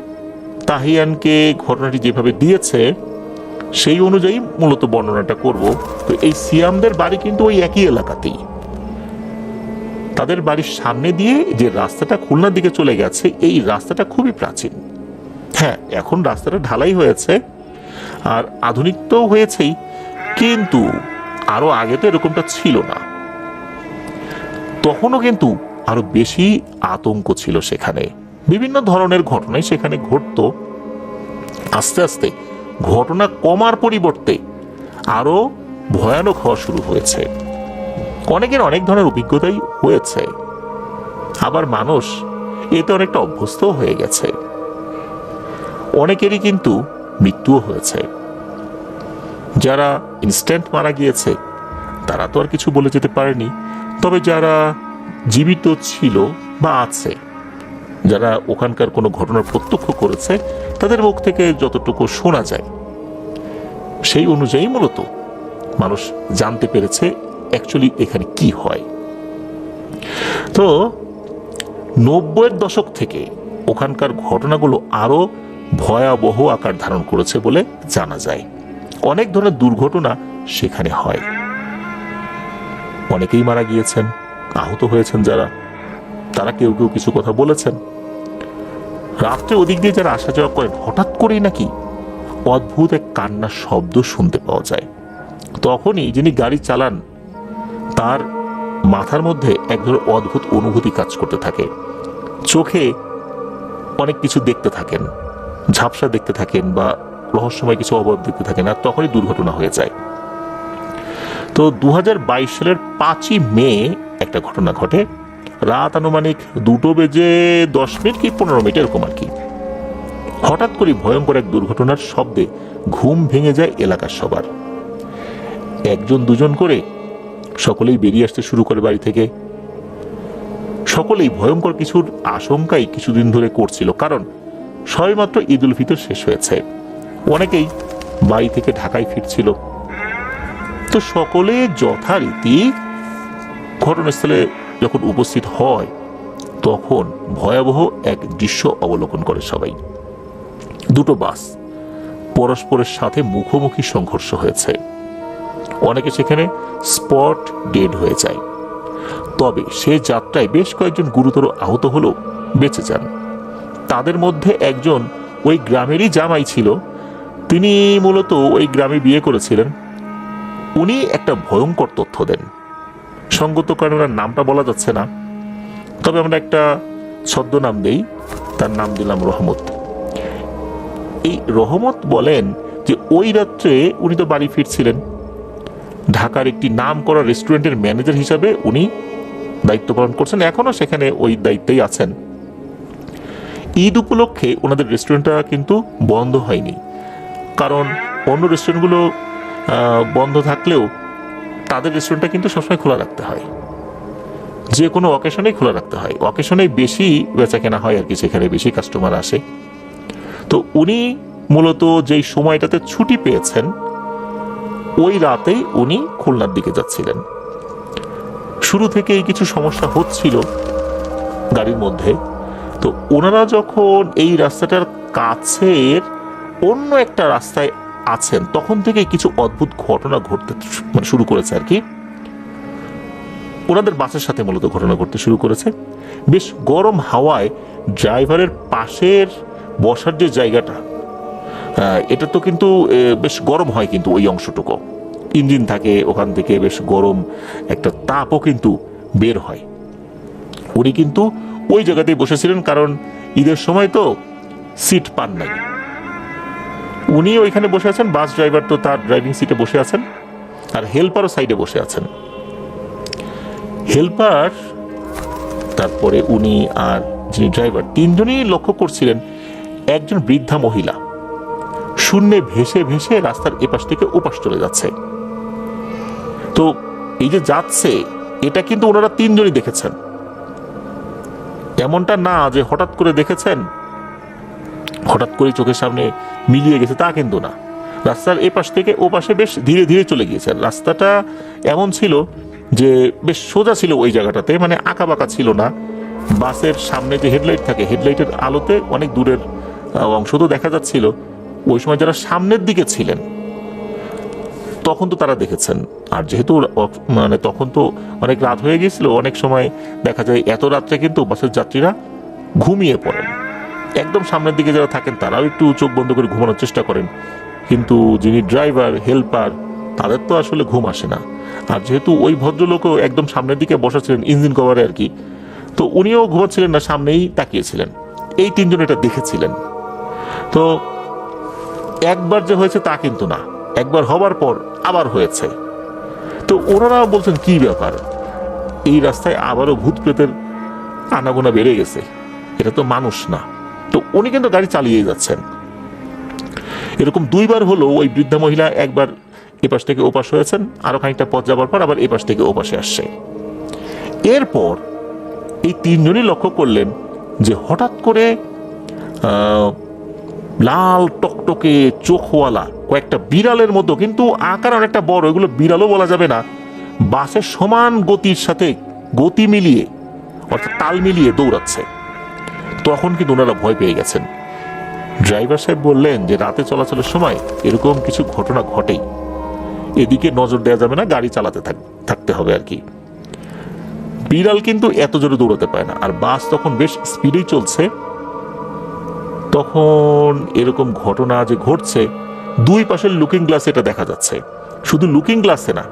তাহিয়ানকে ঘটনাটি যেভাবে দিয়েছে সেই অনুযায়ী মূলত বর্ণনাটা করব। তো এই সিয়ামদের বাড়ি কিন্তু ওই একই এলাকাতেই। তাদের বাড়ির সামনে দিয়ে যে রাস্তাটা খুলনার দিকে চলে গেছে, এই রাস্তাটা খুবই প্রাচীন। হ্যাঁ, এখন রাস্তাটা ঢালাই হয়েছে আর আধুনিক তো হয়েছেই, কিন্তু আরো আগে তো এরকমটা ছিল না। তখনও কিন্তু আরো বেশি আতঙ্ক ছিল সেখানে, বিভিন্ন ধরনের ঘটনাই সেখানে ঘটতো। আস্তে আস্তে ঘটনা কমার পরিবর্তে আরো ভয়ানক হওয়া শুরু হয়েছে। অনেকের অনেক ধরনের অভিজ্ঞতাই হয়েছে, আবার মানুষ এতে অনেকটা অভ্যস্ত হয়ে গেছে। অনেকেরই কিন্তু মৃত্যুও হয়েছে। যারা ইনস্ট্যান্ট মারা গিয়েছে তারা তো আর কিছু বলে যেতে পারেনি, তবে যারা জীবিত ছিল বা আছে, যারা ওখানকার কোনো ঘটনার প্রত্যক্ষ করেছে, তাদের মুখ থেকে যতটুকু শোনা যায় সেই অনুযায়ী মূলত মানুষ জানতে পেরেছে অ্যাকচুয়ালি এখানে কি হয়। তো 90-এর দশক থেকে ওখানকার ঘটনাগুলো আরো ভয়াবহ আকার ধারণ করেছে বলে জানা যায়। অনেক ধরনের দুর্ঘটনা সেখানে হয়, অনেকেই মারা গিয়েছেন, আহত হয়েছেন যারা, তারা কেউ কেউ কিছু কথা বলেছেন। রাত্রে ওদিক দিয়ে যারা আসা যাওয়া করেন হঠাৎ করেই নাকি অদ্ভুত এক কান্নার শব্দ শুনতে পাওয়া যায়। তখনই যিনি গাড়ি চালান তার মাথার মধ্যে এক ধরনের অদ্ভুত অনুভূতি কাজ করতে থাকে, চোখে অনেক কিছু দেখতে থাকেন, ঝাপসা দেখতে থাকেন বা রহস্যময় কিছু অভাব দেখতে থাকেন, আর তখনই দুর্ঘটনা হয়ে যায়। তো 2022 সালের 5ই মে একটা ঘটনা ঘটে, রাত আনুমানিক 2:10 কি 15 এরকম আর কি। হঠাৎ করে ভয়ঙ্কর এক দুর্ঘটনার শব্দে ঘুম ভেঙে যায় এলাকার সবার। একজন দুজন করে সকলেই বেরিয়ে আসতে শুরু করে বাড়ি থেকে। সকলেই ভয়ঙ্কর কিছুর আশঙ্কাই কিছুদিন ধরে করছিল, কারণ সবেমাত্র ঈদ উল ফিতর শেষ হয়েছে, অনেকেই বাড়ি থেকে ঢাকায় ফিরছিল। তো সকলে যথারীতি ঘটনাস্থলে যখন উপস্থিত হয় তখন ভয়াবহ এক দৃশ্য অবলোকন করে সবাই। দুটো বাস পরস্পরের সাথে মুখোমুখি সংঘর্ষ হয়েছে, অনেকে সেখানে স্পট ডেড হয়ে যায়। তবে সে যাত্রায় বেশ কয়েকজন গুরুতর আহত হলেও বেঁচে যান। তাদের মধ্যে একজন ওই গ্রামেরই জামাই ছিল, তিনি মূলত ওই গ্রামে বিয়ে করেছিলেন। উনি একটা ভয়ঙ্কর তথ্য দেন, সঙ্গত কারণে ওনার নামটা বলা যাচ্ছে না, তবে আমরা একটা ছদ্মনাম দেই, তার নাম দিলাম রহমত। এই রহমত বলেন যে ওই রাত্রে উনি তো বাড়ি ফিরছিলেন, ঢাকার একটি নামকরা রেস্টুরেন্টের ম্যানেজার হিসাবে উনি দায়িত্ব পালন করছেন, এখনো সেখানে ওই দায়িত্বেই আছেন। ঈদ উপলক্ষে ওনাদের রেস্টুরেন্টটা কিন্তু বন্ধ হয়নি, কারণ অন্য রেস্টুরেন্টগুলো বন্ধ থাকলেও তাদের রেস্টুরেন্টটা কিন্তু সবসময় খোলা রাখতে হয়, যে কোনো অকেশনেই খোলা রাখতে হয়, অকেশনেই বেশি বেচা কেনা হয় আর কি, সেখানে বেশি কাস্টমার আসে। তো উনি মূলত যেই সময়টাতে ছুটি পেয়েছেন ওই রাতেই উনি খুলনার দিকে যাচ্ছিলেন। শুরু থেকেই কিছু সমস্যা হচ্ছিল গাড়ির মধ্যে। তো ওনারা যখন এই রাস্তাটার কাছের অন্য একটা রাস্তায় আছেন তখন থেকে কিছু অদ্ভুত ঘটনা ঘটতে শুরু করেছে আর কি। ওনাদের বাসের সাথে মূলত ঘটনা ঘটতে শুরু করেছে। বেশ গরম হাওয়ায় ড্রাইভারের পাশের বসার যে জায়গাটা, এটা তো কিন্তু বেশ গরম হয়, কিন্তু ওই অংশটুকু ইঞ্জিন থাকে, ওখান থেকে বেশ গরম একটা তাপও কিন্তু বের হয়। উনি কিন্তু ওই জায়গাতেই বসেছিলেন, কারণ ঈদের সময় তো সিট পান নাই। উনি ওইখানে বসে আছেন, বাস ড্রাইভার তো তার ড্রাইভিং সিটে বসে আছেন, আর হেল্পারও সাইডে বসে আছেন। হেল্পার, তারপরে উনি আর যিনি ড্রাইভার, তিনজনই লক্ষ্য করছিলেন একজন বৃদ্ধা মহিলা শূন্যে ভেসে ভেসে রাস্তার এপাশ থেকে ওপাশ চলে যাচ্ছে। তো এই যে যাচ্ছে এটা কিন্তু ওনারা তিনজনই দেখেছেন, এমনটা না যে হঠাৎ করে দেখেছেন, হঠাৎ করে চোখের সামনে মিলিয়ে গেছে, তা কিন্তু না। রাস্তার এপাশ থেকে ও পাশে বেশ ধীরে ধীরে চলে গিয়েছেন। রাস্তাটা এমন ছিল যে বেশ সোজা ছিল ওই জায়গাটাতে, মানে আঁকা বাঁকা ছিল না। বাসের সামনে যে হেডলাইট থাকে, হেডলাইটের আলোতে অনেক দূরের অংশ তো দেখা যাচ্ছিল। ওই সময় যারা সামনের দিকে ছিলেন তখন তো তারা দেখেছেন, আর যেহেতু মানে তখন তো অনেক রাত হয়ে গিয়েছিল, অনেক সময় দেখা যায় এত রাত্রে কিন্তু বাসের যাত্রীরা ঘুমিয়ে পড়েন। একদম সামনের দিকে যারা থাকেন তারাও একটু চোখ বন্ধ করে ঘুমানোর চেষ্টা করেন, কিন্তু যিনি ড্রাইভার হেল্পার তাদের তো আসলে ঘুম আসে না। আর যেহেতু ওই ভদ্রলোকও একদম সামনের দিকে বসা ছিলেন ইঞ্জিন কভারে আর কি, তো উনিও ঘুমাচ্ছিলেন না, সামনেই তাকিয়েছিলেন। এই তিনজন এটা দেখেছিলেন। তো একবার যে হয়েছে তা কিন্তু না, একবার হবার পর আবার হয়েছে। তো ওনারা বলছেন কি ব্যাপার, এই রাস্তায় আবারও ভূত প্রেতের আনাগোনা বেড়ে গেছে, এটা তো মানুষ না। তো উনি কিন্তু গাড়ি চালিয়ে যাচ্ছেন। এরকম দুইবার হলো ওই বৃদ্ধা মহিলা একবার এপাশ থেকে ওপাশ হয়েছেন, আরো খানিকটা পথ যাবার পর আবার এপাশ থেকে ওপাশে আসছে। এরপর এই তিনজনই লক্ষ্য করলেন যে হঠাৎ করে লাল টকটকে চোখওয়ালা কয়েকটা বিড়ালের মতো, কিন্তু আকার অনেকটা বড়, এগুলো বিড়ালও বলা যাবে না, বাসের সমান গতির সাথে গতি মিলিয়ে অর্থাৎ তাল মিলিয়ে দৌড়াচ্ছে। তখন কিন্তু ওনারা ভয় পেয়ে গেছেন ড্রাইভার সাহেব বললেন যে রাতে চলাচলের সময় এরকম কিছু ঘটনা ঘটেই, এদিকে নজর দেওয়া যাবে না, গাড়ি চালাতে থাকতে হবে আর কি। বিড়াল কিন্তু এত জোরে দৌড়াতে পারে না, আর বাস তখন বেশ স্পিডেই চলছে। তখন এরকম ঘটনা যে ঘটছে, দুই পাশের লুকিং গ্লাসে এটা দেখা যাচ্ছে। শুধু লুকিং গ্লাসে না,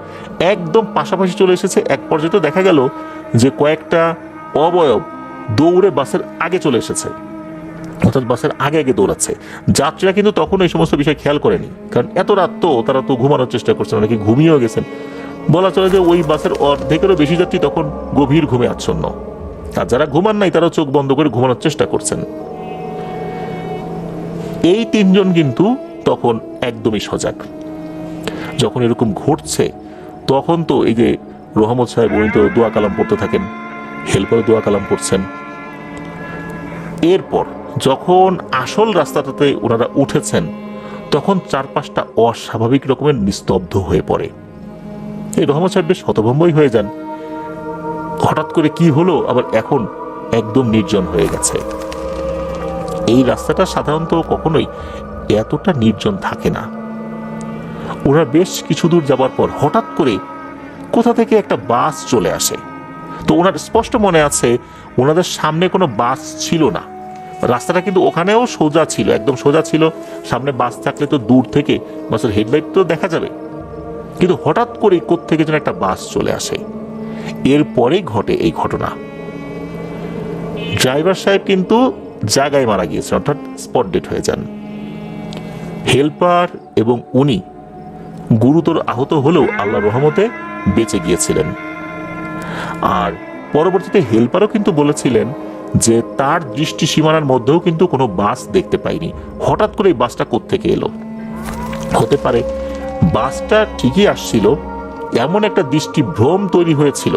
একদম পাশাপাশি চলে এসেছে। এক পর্যায়ে তো দেখা গেল যে কয়েকটা অবয়ব দৌড়ে বাসের আগে চলে এসেছে, অর্থাৎ বাসের আগে আগে দৌড়াচ্ছে। যাত্রীরা কিন্তু তখন এই সমস্ত বিষয় খেয়াল করেনি, কারণ এত রাত তো, তারা তো ঘুমানোর চেষ্টা করছেন, অনেকে ঘুমিয়েও গেছেন। বলা চলে যে ওই বাসের অর্ধেকেরও বেশি যাত্রী তখন গভীর ঘুমে আচ্ছন্ন, আর যারা ঘুমান নাই তারাও চোখ বন্ধ করে ঘুমানোর চেষ্টা করছেন। এই তিনজন কিন্তু তখন একদমই সজাগ। যখন এরকম ঘটছে তখন তো এই যে রহমত সাহেব, উনি তো দোয়া কালাম পড়তে থাকেন, হেল্পারও দোয়া কালাম পড়ছেন। এরপর যখন আসল রাস্তাটাতে ওনারা উঠেছেন, তখন চারপাশটা অস্বাভাবিক রকমের নিস্তব্ধ হয়ে পড়ে। এই রহমত সাহেব বেশ হতভম্বই হয়ে যান, হঠাৎ করে কি হলো, আবার এখন একদম নির্জন হয়ে গেছে। এই রাস্তাটা সাধারণত কখনোই এতটা নির্জন থাকে না। ওরা বেশ কিছু দূর যাবার পর হঠাৎ করে কোথা থেকে একটা বাস চলে আসে। তো ওনার স্পষ্ট মনে আছে ওনাদের সামনে কোনো বাস ছিল না, রাস্তাটা কিন্তু ওখানেও সোজা ছিল, একদম সোজা ছিল। সামনে বাস থাকলে তো দূর থেকে বাসের হেডলাইট তো দেখা যাবে, কিন্তু হঠাৎ করে কোত্থেকে যেন একটা বাস চলে আসে। এরপরেই ঘটে এই ঘটনা। ড্রাইভার সাহেব কিন্তু জায়গায় মারা গিয়েছেন, অর্থাৎ স্পট ডেড হয়ে যান। হেল্পার এবং উনি গুরুতর আহত হলেও আল্লাহর রহমতে বেঁচে গিয়েছিলেন। আর পরবর্তীতে হেল্পারও কিন্তু বলেছিলেন যে তার দৃষ্টি সীমানার মধ্যেও কিন্তু কোনো বাস দেখতে পাইনি, হঠাৎ করে এই বাসটা কোত্থেকে এলো। হতে পারে বাসটা ঠিকই আসছিল, এমন একটা দৃষ্টি ভ্রম তৈরি হয়েছিল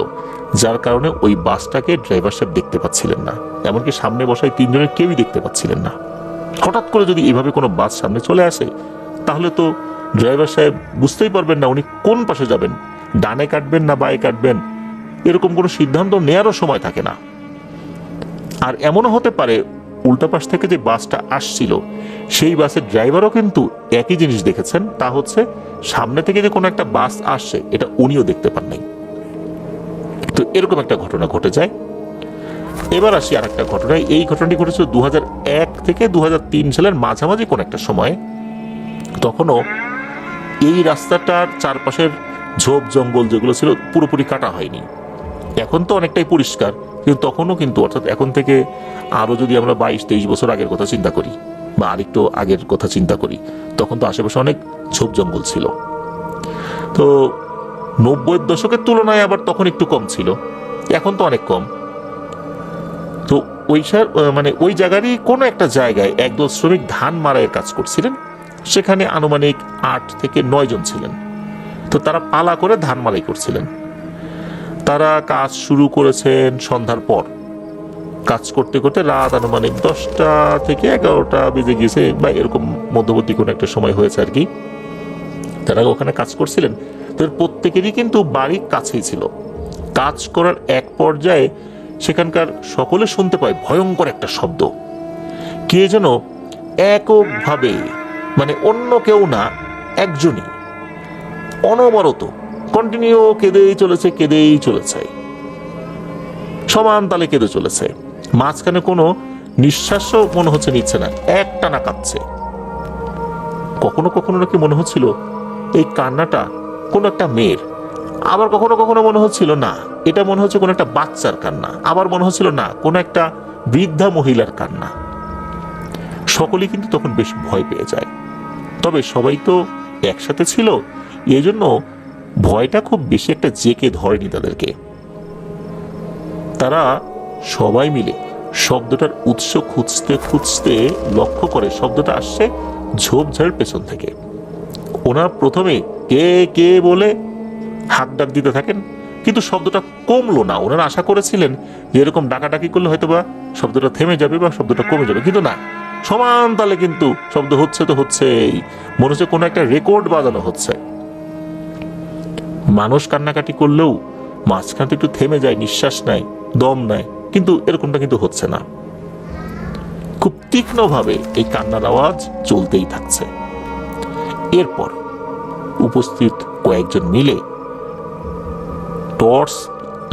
যার কারণে ওই বাসটাকে ড্রাইভার সাহেব দেখতে পাচ্ছিলেন না, এমনকি সামনে বসায় তিনজনের কেউই দেখতে পাচ্ছিলেন না। হঠাৎ করে যদি এভাবে কোনো বাস সামনে চলে আসে, তাহলে তো ড্রাইভার সাহেব বুঝতেই পারবেন না উনি কোন পাশে যাবেন, ডানে কাটবেন না বাঁয়ে কাটবেন, এরকম কোনো সিদ্ধান্ত নেয়ারও সময় থাকে না। আর এমনও হতে পারে উল্টা পাশ থেকে যে বাসটা আসছিল সেই বাসের ড্রাইভারও কিন্তু একই জিনিস দেখেছেন, তা হচ্ছে সামনে থেকে যে কোনো একটা বাস আসছে এটা উনিও দেখতে পান নাই। তো এরকম একটা ঘটনা ঘটে যায়। এবার আসি আর একটা ঘটনায়। এই ঘটনাটি ঘটেছিল 2001 থেকে 2003 সালের মাঝামাঝি কোন একটা সময়। তখনও এই রাস্তাটার চারপাশের ঝোপ জঙ্গল যেগুলো ছিল পুরোপুরি কাটা হয়নি। এখন তো অনেকটাই পরিষ্কার, কিন্তু তখনও কিন্তু, অর্থাৎ এখন থেকে আরো যদি আমরা 22-23 বছর আগের কথা চিন্তা করি বা আরেকটু আগের কথা চিন্তা করি, তখন তো আশেপাশে অনেক ঝোপ জঙ্গল ছিল। তো 90-এর দশকের তুলনায় আবার তখন একটু কম ছিল, এখন তো অনেক কম। তো ওই জায়গারই কোনো একটা জায়গায় একদল শ্রমিক ধান মাড়াইয়ের কাজ করছিলেন। সেখানে আনুমানিক 8 থেকে 9 জন ছিলেন। তো তারা পালা করে ধান মাড়াই করছিলেন। তারা কাজ শুরু করেছেন সন্ধ্যার পর, কাজ করতে করতে রাত আনুমানিক 10টা থেকে 11টা বেজে গিয়েছে, বা এরকম মধ্যবর্তী কোনো একটা সময় হয়েছে আর কি। তারা ওখানে কাজ করছিলেন। তাদের প্রত্যেকেরই কিন্তু বাড়ি কাছেই ছিল। কাজ করার এক পর্যায়ে সেখানকার সকলে শুনতে পায় ভয়ঙ্কর একটা শব্দ। কে যেন এককভাবে, মানে অন্য কেউ না, একজনই অনবরত কন্টিনিউ কেঁদেই চলেছে, সমান তালে কেঁদে চলেছে। মাঝখানে কোনো নিঃশ্বাসও মনে হচ্ছে নিচ্ছে না, একটানা কাঁদছে। কখনো কখনো নাকি মনে হচ্ছিল এই কান্নাটা কোনো একটা মেয়ের, আবার কখনো কখনো মনে হচ্ছিল না এটা মনে হচ্ছে কোনো একটা বাচ্চার কান্না, আবার মনে হচ্ছিল না কোনো একটা বৃদ্ধা মহিলার কান্না। সকলেই কিন্তু তখন বেশ ভয় পেয়ে যায়। তবে সবাই তো একসাথে ছিল, এজন্য ভয়টা খুব বেশি একটা জেঁকে ধরেনি তাদেরকে। তারা সবাই মিলে শব্দটার উৎস খুঁজতে খুঁজতে লক্ষ্য করে শব্দটা আসছে ঝোপঝাড়ের পেছন থেকে। ওনারা প্রথমে কে কে বলে হাক ডাক দিতে থাকেন, কিন্তু শব্দটা কমলো না। ওনারা আশা করেছিলেন যে এরকম ডাকাডাকি করলে হয়তো বা শব্দটা থেমে যাবে বা শব্দটা কমে যাবে, কিন্তু না, সমান তালে কিন্তু শব্দ হচ্ছে তো হচ্ছেই, মনে হচ্ছে কোনো একটা রেকর্ড বাজানো হচ্ছে। মানুষ কান্নাকাটি করলেও মাঝখানে একটু থেমে যায়, নিঃশ্বাস নেয়, দম নেয়, কিন্তু এরকমটা কিন্তু হচ্ছে না। খুব তীক্ষ্ণভাবে এই কান্নার আওয়াজ চলতেই থাকছে। এরপর উপস্থিত কয়েকজন মিলে টর্চ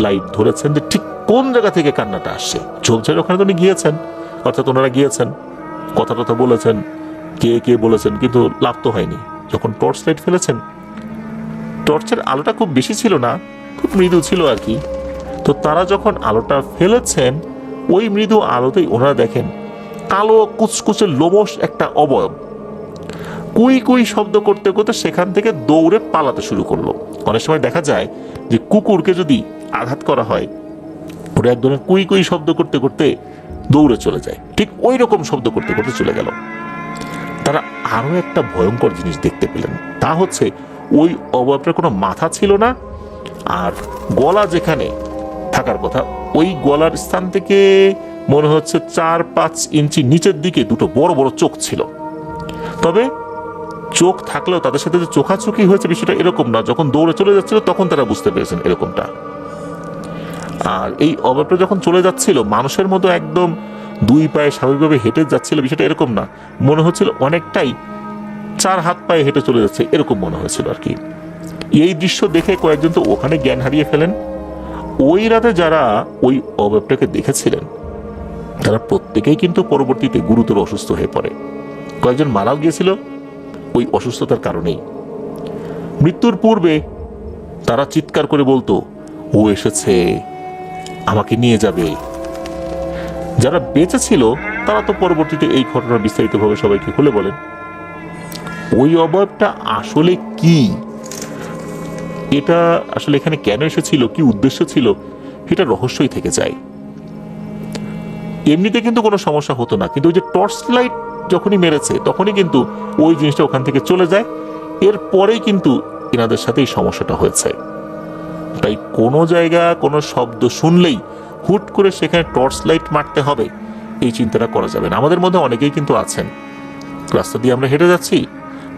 লাইট ধরেছেন যে ঠিক কোন জায়গা থেকে কান্নাটা আসছে। ঝোপঝাড়ের ওখানে তো উনি গিয়েছেন, অর্থাৎ ওনারা গিয়েছেন, কথা টথা বলেছেন, কে কে বলেছেন, কিন্তু লাভ তো হয়নি। যখন টর্চ লাইট ফেলেছেন, টর্চের আলোটা খুব বেশি ছিল না, খুব মৃদু ছিল আর কি। তো তারা যখন আলোটা ফেলেছেন, ওই মৃদু আলোতেই ওনারা দেখেন কালো কুচকুচে লোমশ একটা অবয়ব কুই কুই শব্দ করতে করতে সেখান থেকে দৌড়ে পালাতে শুরু করলো। অনেক সময় দেখা যায় যে কুকুরকে যদি আঘাত করা হয়, ওরা এক ধরনের কুই কুই শব্দ করতে করতে দৌড়ে চলে যায়, ঠিক ওই রকম শব্দ করতে করতে চলে গেল। তারা আরো একটা ভয়ঙ্কর জিনিস দেখতে পেলেন, তা হচ্ছে ওই অবয়বটার কোনো মাথা ছিল না, আর গলা যেখানে থাকার কথা ওই গলার স্থান থেকে মনে হচ্ছে 4-5 ইঞ্চি নিচের দিকে দুটো বড় বড় চোখ ছিল। তবে চোখ থাকলেও তাদের সাথে যে চোখাচোখি হয়েছে বিষয়টা এরকম না, যখন দৌড়ে চলে যাচ্ছিল তখন তারা বুঝতে পেরেছেন এরকমটা। আর এই অবয়বটা যখন চলে যাচ্ছিল মানুষের মতো একদম 2 পায়ে স্বাভাবিকভাবে হেঁটে যাচ্ছিল, বিষয়টা এরকম না, মনে হচ্ছিল অনেকটাই 4 হাত পায়ে হেঁটে চলে যাচ্ছে, এরকম মনে হয়েছিল আর কি। এই দৃশ্য দেখে কয়েকজন তো ওখানে জ্ঞান হারিয়ে ফেলেন। ওই রাতে যারা ওই অবয়বটাকে দেখেছিলেন তারা প্রত্যেকেই কিন্তু পরবর্তীতে গুরুতর অসুস্থ হয়ে পড়ে। কয়েকজন মারাও গিয়েছিল ওই অসুস্থতার কারণেই। মৃত্যুর পূর্বে তারা চিৎকার করে বলতো, ও এসেছে, আমাকে নিয়ে যাবে। যারা বেঁচে ছিল তারা তো পরবর্তীতে এই ঘটনা বিস্তারিতভাবে সবাইকে খুলে বলেন। ওই অবয়বটা আসলে কি, এটা আসলে এখানে কেন এসেছিল, কি উদ্দেশ্য ছিল, এটা রহস্যই থেকে যায়। এমনিতে কিন্তু কোনো সমস্যা হতো না, কিন্তু ওই যে টর্চ লাইট যখনই মেরেছে তখনই কিন্তু ওই জিনিসটা ওখান থেকে চলে যায়। এরপরেই কিন্তু এনাদের সাথে এই সমস্যাটা হয়েছে। তাই কোনো জায়গা কোনো শব্দ শুনলেই হুট করে সেখানে টর্চ লাইট মারতে হবে, এই চিন্তাটা করা যাবে না। আমাদের মধ্যে অনেকেই কিন্তু আছেন, রাস্তা দিয়ে আমরা হেঁটে যাচ্ছি,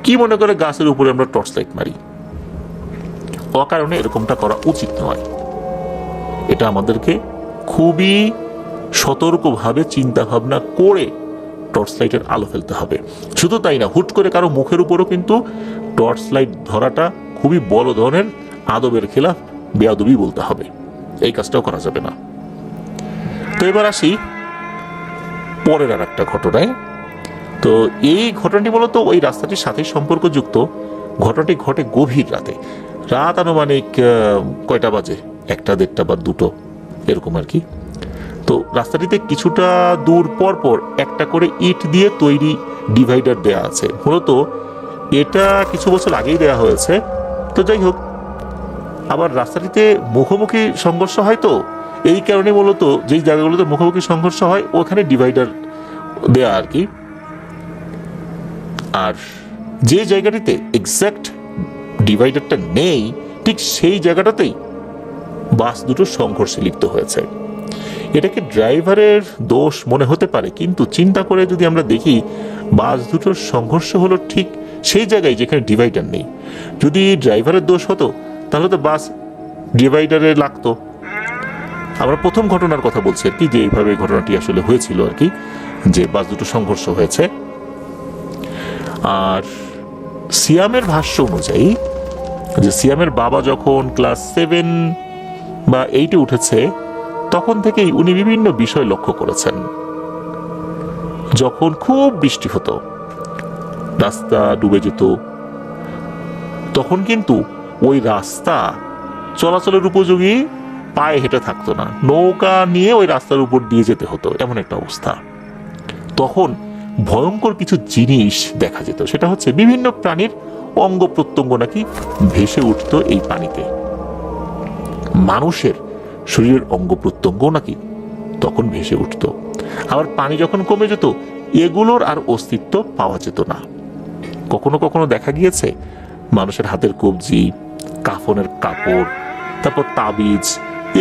কি মনে করে গাছের উপরে আমরা টর্চ লাইট মারি। অকারণে এরকমটা করা উচিত নয়। এটা আমাদেরকে খুবই সতর্কভাবে চিন্তা ভাবনা করে টর্চ লাইটের আলো ফেলতে হবে। শুধু তাই না, হুট করে কারো মুখের উপরও কিন্তু টর্চ লাইট ধরাটা খুবই বড় ধরনের আদবের খেলাফ, বেয়াদবি বলতে হবে, এই কাজটাও করা যাবে না। তো এবার আসি পরের আর একটা ঘটনায়। তো এই ঘটনাটি মূলত ওই রাস্তাটির সাথে সম্পর্কযুক্ত। ঘটনাটি ঘটে গভীর রাতে, রাত আনুমানিক কয়টা বাজে, 1টা 1:30 বা 2টো এরকম আর কি। তো রাস্তাটিতে কিছুটা দূর পর পর একটা করে ইট দিয়ে তৈরি ডিভাইডার দেয়া আছে। মূলত এটা কিছু বছর আগেই দেয়া হয়েছে। তো যাই হোক, আবার রাস্তাটিতে মুখোমুখি সংঘর্ষ হয়, তো এই কারণে মূলত যেই জায়গাগুলোতে মুখোমুখি সংঘর্ষ হয় ওখানে ডিভাইডার দেয়া আর কি। আর যে জায়গাটিতে এক্স্যাক্ট ডিভাইডারটা নেই ঠিক সেই জায়গাটাতেই বাস দুটো সংঘর্ষে লিপ্ত হয়েছে। এটাকে ড্রাইভারের দোষ মনে হতে পারে, কিন্তু চিন্তা করে যদি আমরা দেখি বাস দুটোর সংঘর্ষ হলো ঠিক সেই জায়গায় যেখানে ডিভাইডার নেই। যদি ড্রাইভারের দোষ হতো তাহলে তো বাস ডিভাইডারে লাগতো। আমরা প্রথম ঘটনার কথা বলছি আর কি, যে এইভাবে ঘটনাটি আসলে হয়েছিল আর কি, যে বাস দুটো সংঘর্ষ হয়েছে। আর সিয়ামের ভাষ্য অনুযায়ী যে সিয়ামের বাবা যখন ক্লাস 7 বা 8-এ উঠেছে তখন থেকেই উনি বিভিন্ন বিষয় লক্ষ্য করেছেন। যখন খুব বৃষ্টি হতো, রাস্তা ডুবে যেত, তখন কিন্তু ওই রাস্তা চলাচলের উপযোগী পায়ে হেঁটে থাকতো না, নৌকা নিয়ে ওই রাস্তার উপর দিয়ে যেতে হতো, এমন একটা অবস্থা। তখন ভয়ঙ্কর কিছু জিনিস দেখা যেত, সেটা হচ্ছে বিভিন্ন প্রাণীর অঙ্গ প্রত্যঙ্গ নাকি ভেসে উঠতো এই পানিতে। মানুষের শরীরের অঙ্গ প্রত্যঙ্গ নাকি তখন ভেসে উঠতো। আবার পানি যখন কমে যেত এগুলোর আর অস্তিত্ব পাওয়া যেত না। কখনো কখনো দেখা গিয়েছে মানুষের হাতের কবজি, কাফনের কাপড়, তারপর তাবিজ,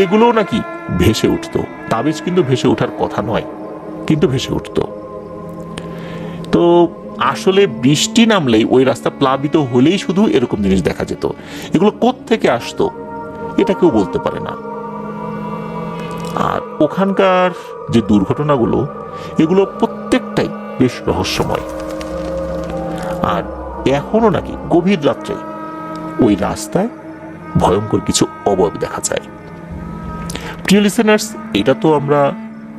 এগুলোও নাকি ভেসে উঠতো। তাবিজ কিন্তু ভেসে ওঠার কথা নয়, কিন্তু ভেসে উঠতো। তো আসলে বৃষ্টি নামলেই ওই রাস্তা প্লাবিত হলেই শুধু এরকম জিনিস দেখা যেত। এগুলো কোত্থেকে আসতো এটা কেউ বলতে পারে না। আর ওখানকার যে দুর্ঘটনাগুলো, এগুলো প্রত্যেকটাই বেশ রহস্যময়। আর এখনো নাকি গভীর রাত্রে ওই রাস্তায় ভয়ঙ্কর কিছু অবয়ব দেখা যায়। প্রিয় লিসেনার্স, এটা তো আমরা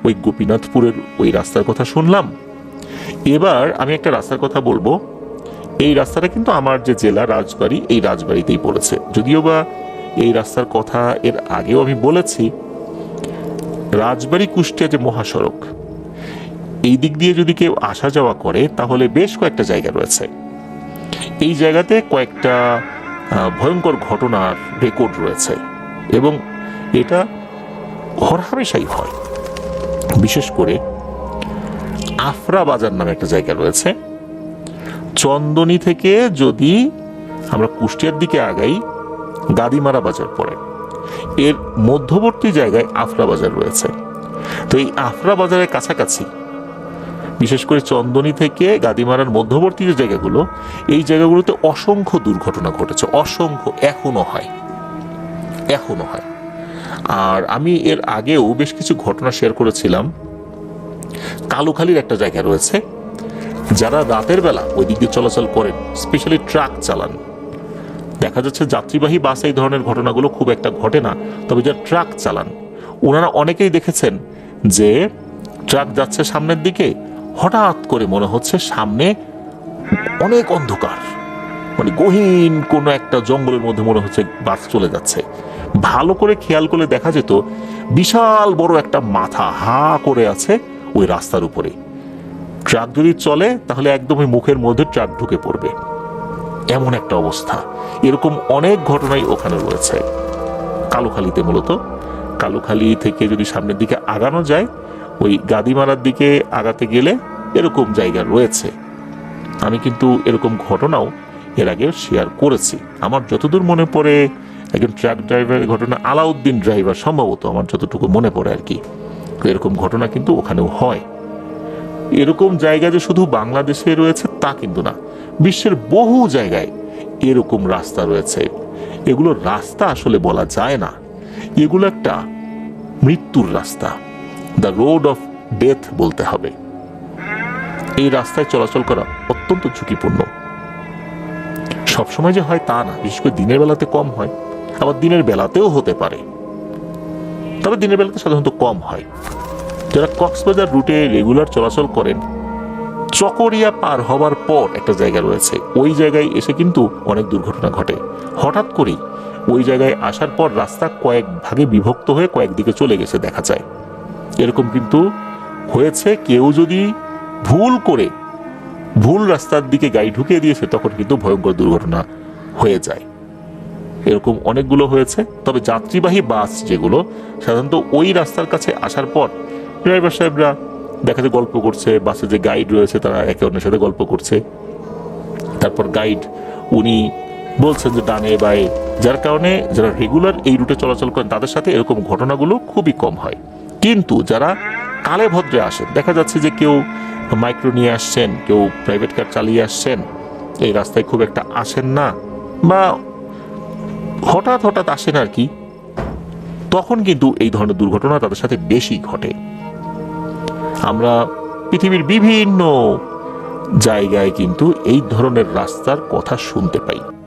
ওই গোপীনাথপুরের ওই রাস্তার কথা শুনলাম। এবার আমি একটা রাস্তার কথা বলবো। এই রাস্তাটা কিন্তু আমার যে জেলা রাজবাড়ী, এই রাজবাড়িতেই পড়েছে। যদিও বা এই রাস্তার কথা এর আগেও আমি বলেছি। রাজবাড়ী কুষ্টিয়া যে মহাসড়ক, এই দিক দিয়ে যদি কেউ আসা যাওয়া করে তাহলে বেশ কয়েকটা জায়গা রয়েছে। এই জায়গাতে কয়েকটা ভয়ঙ্কর ঘটনার রেকর্ড রয়েছে এবং এটা হরহামেশাই হয়। বিশেষ করে আফরা বাজার নামে একটা জায়গা রয়েছে। চন্দনী থেকে যদি আমরা কুষ্টিয়ার দিকে আগাই, গাদিমারা বাজার পড়ে, এর মধ্যবর্তী জায়গায় আফরা বাজার রয়েছে। তো এই আফরা বাজারের কাছাকাছি, বিশেষ করে চন্দনী থেকে গাদিমারার মধ্যবর্তী যে জায়গাগুলো, এই জায়গাগুলোতে অসংখ্য দুর্ঘটনা ঘটেছে। অসংখ্য, এখনো হয়। আর আমি এর আগেও বেশ কিছু ঘটনা শেয়ার করেছিলাম। কালুখালীর একটা জায়গা রয়েছে, যারা রাতের বেলা ওই দিক দিয়ে চলাচল করেন, স্পেশালি ট্রাক চালান, দেখা যাচ্ছে যাত্রীবাহী বাসে এই ধরনের ঘটনাগুলো খুব একটা ঘটে না, তবে যারা ট্রাক চালান ওনারা অনেকেই দেখেছেন যে ট্রাক যাচ্ছে সামনের দিকে, হঠাৎ করে মনে হচ্ছে সামনে অনেক অন্ধকার, মানে গহীন কোনো একটা জঙ্গলের মধ্যে মনে হচ্ছে বাস চলে যাচ্ছে। ভালো করে খেয়াল করলে দেখা যেত বিশাল বড় একটা মাথা হা করে আছে ওই রাস্তার উপরে। ট্রাক যদি চলে তাহলে একদমই মুখের মধ্যে ট্রাক ঢুকে পড়বে, এমন একটা অবস্থা। এরকম অনেক ঘটনাই ওখানে রয়েছে কালুখালীতে। মূলত কালুখালী থেকে যদি সামনের দিকে আগানো যায়, ওই গাদিমারার দিকে আগাতে গেলে এরকম জায়গা রয়েছে। আমি কিন্তু এরকম ঘটনাও এর আগে শেয়ার করেছি। আমার যতদূর মনে পড়ে একজন ট্রাক ড্রাইভারের ঘটনা, আলাউদ্দিন ড্রাইভার সম্ভবত, আমার যতটুকু মনে পড়ে আর কি। এরকম ঘটনা কিন্তু ওখানেও হয়। এরকম জায়গা যে শুধু বাংলাদেশে রয়েছে তা কিন্তু না, বিশ্বের বহু জায়গায় এরকম রাস্তা রয়েছে। এগুলো রাস্তা আসলে বলা যায় না, এগুলো একটা মৃত্যুর রাস্তা, দ্য রোড অফ ডেথ বলতে হবে। এই রাস্তায় চলাচল করা অত্যন্ত ঝুঁকিপূর্ণ। সবসময় যে হয় তা না, বিশেষ করে দিনের বেলাতে কম হয়, আবার দিনের বেলাতেও হতে পারে, তবে দিনের বেলাতে সাধারণত কম হয়। যারা কক্সবাজার রুটে রেগুলার চলাচল করেন, চকরিয়া পার হবার পর একটা জায়গা রয়েছে, ওই জায়গায় এসে কিন্তু অনেক দুর্ঘটনা ঘটে। হঠাৎ করেই ওই জায়গায় আসার পর রাস্তা কয়েক ভাগে বিভক্ত হয়ে কয়েকদিকে চলে গেছে দেখা যায়। এরকম কিন্তু হয়েছে। কেউ যদি ভুল করে ভুল রাস্তার দিকে গাড়ি ঢুকিয়ে দিয়েছে, তখন কিন্তু ভয়ঙ্কর দুর্ঘটনা হয়ে যায়। এরকম অনেকগুলো হয়েছে। তবে যাত্রীবাহী বাস যেগুলো, সাধারণত ওই রাস্তার কাছে আসার পর ড্রাইভার সাহেবরা দেখা যায় গল্প করছে, বাসে যে গাইড রয়েছে তারা একে অন্যের সাথে গল্প করছে। তারপর গাইড উনি বলছেন যে ডানে বায়ে, যার কারণে যারা রেগুলার এই রুটে চলাচল করেন তাদের সাথে এরকম ঘটনাগুলো খুবই কম হয়। কিন্তু যারা কালে ভদ্রে আসেন, দেখা যাচ্ছে যে কেউ মাইক্রো নিয়ে আসছেন, কেউ প্রাইভেট কার চালিয়ে আসছেন, এই রাস্তায় খুব একটা আসেন না বা হঠাৎ হঠাৎ আসেন আর কি, তখন কিন্তু এই ধরনের দুর্ঘটনা তাদের সাথে বেশি ঘটে। আমরা পৃথিবীর বিভিন্ন জায়গায় কিন্তু এই ধরনের রাস্তার কথা শুনতে পাই।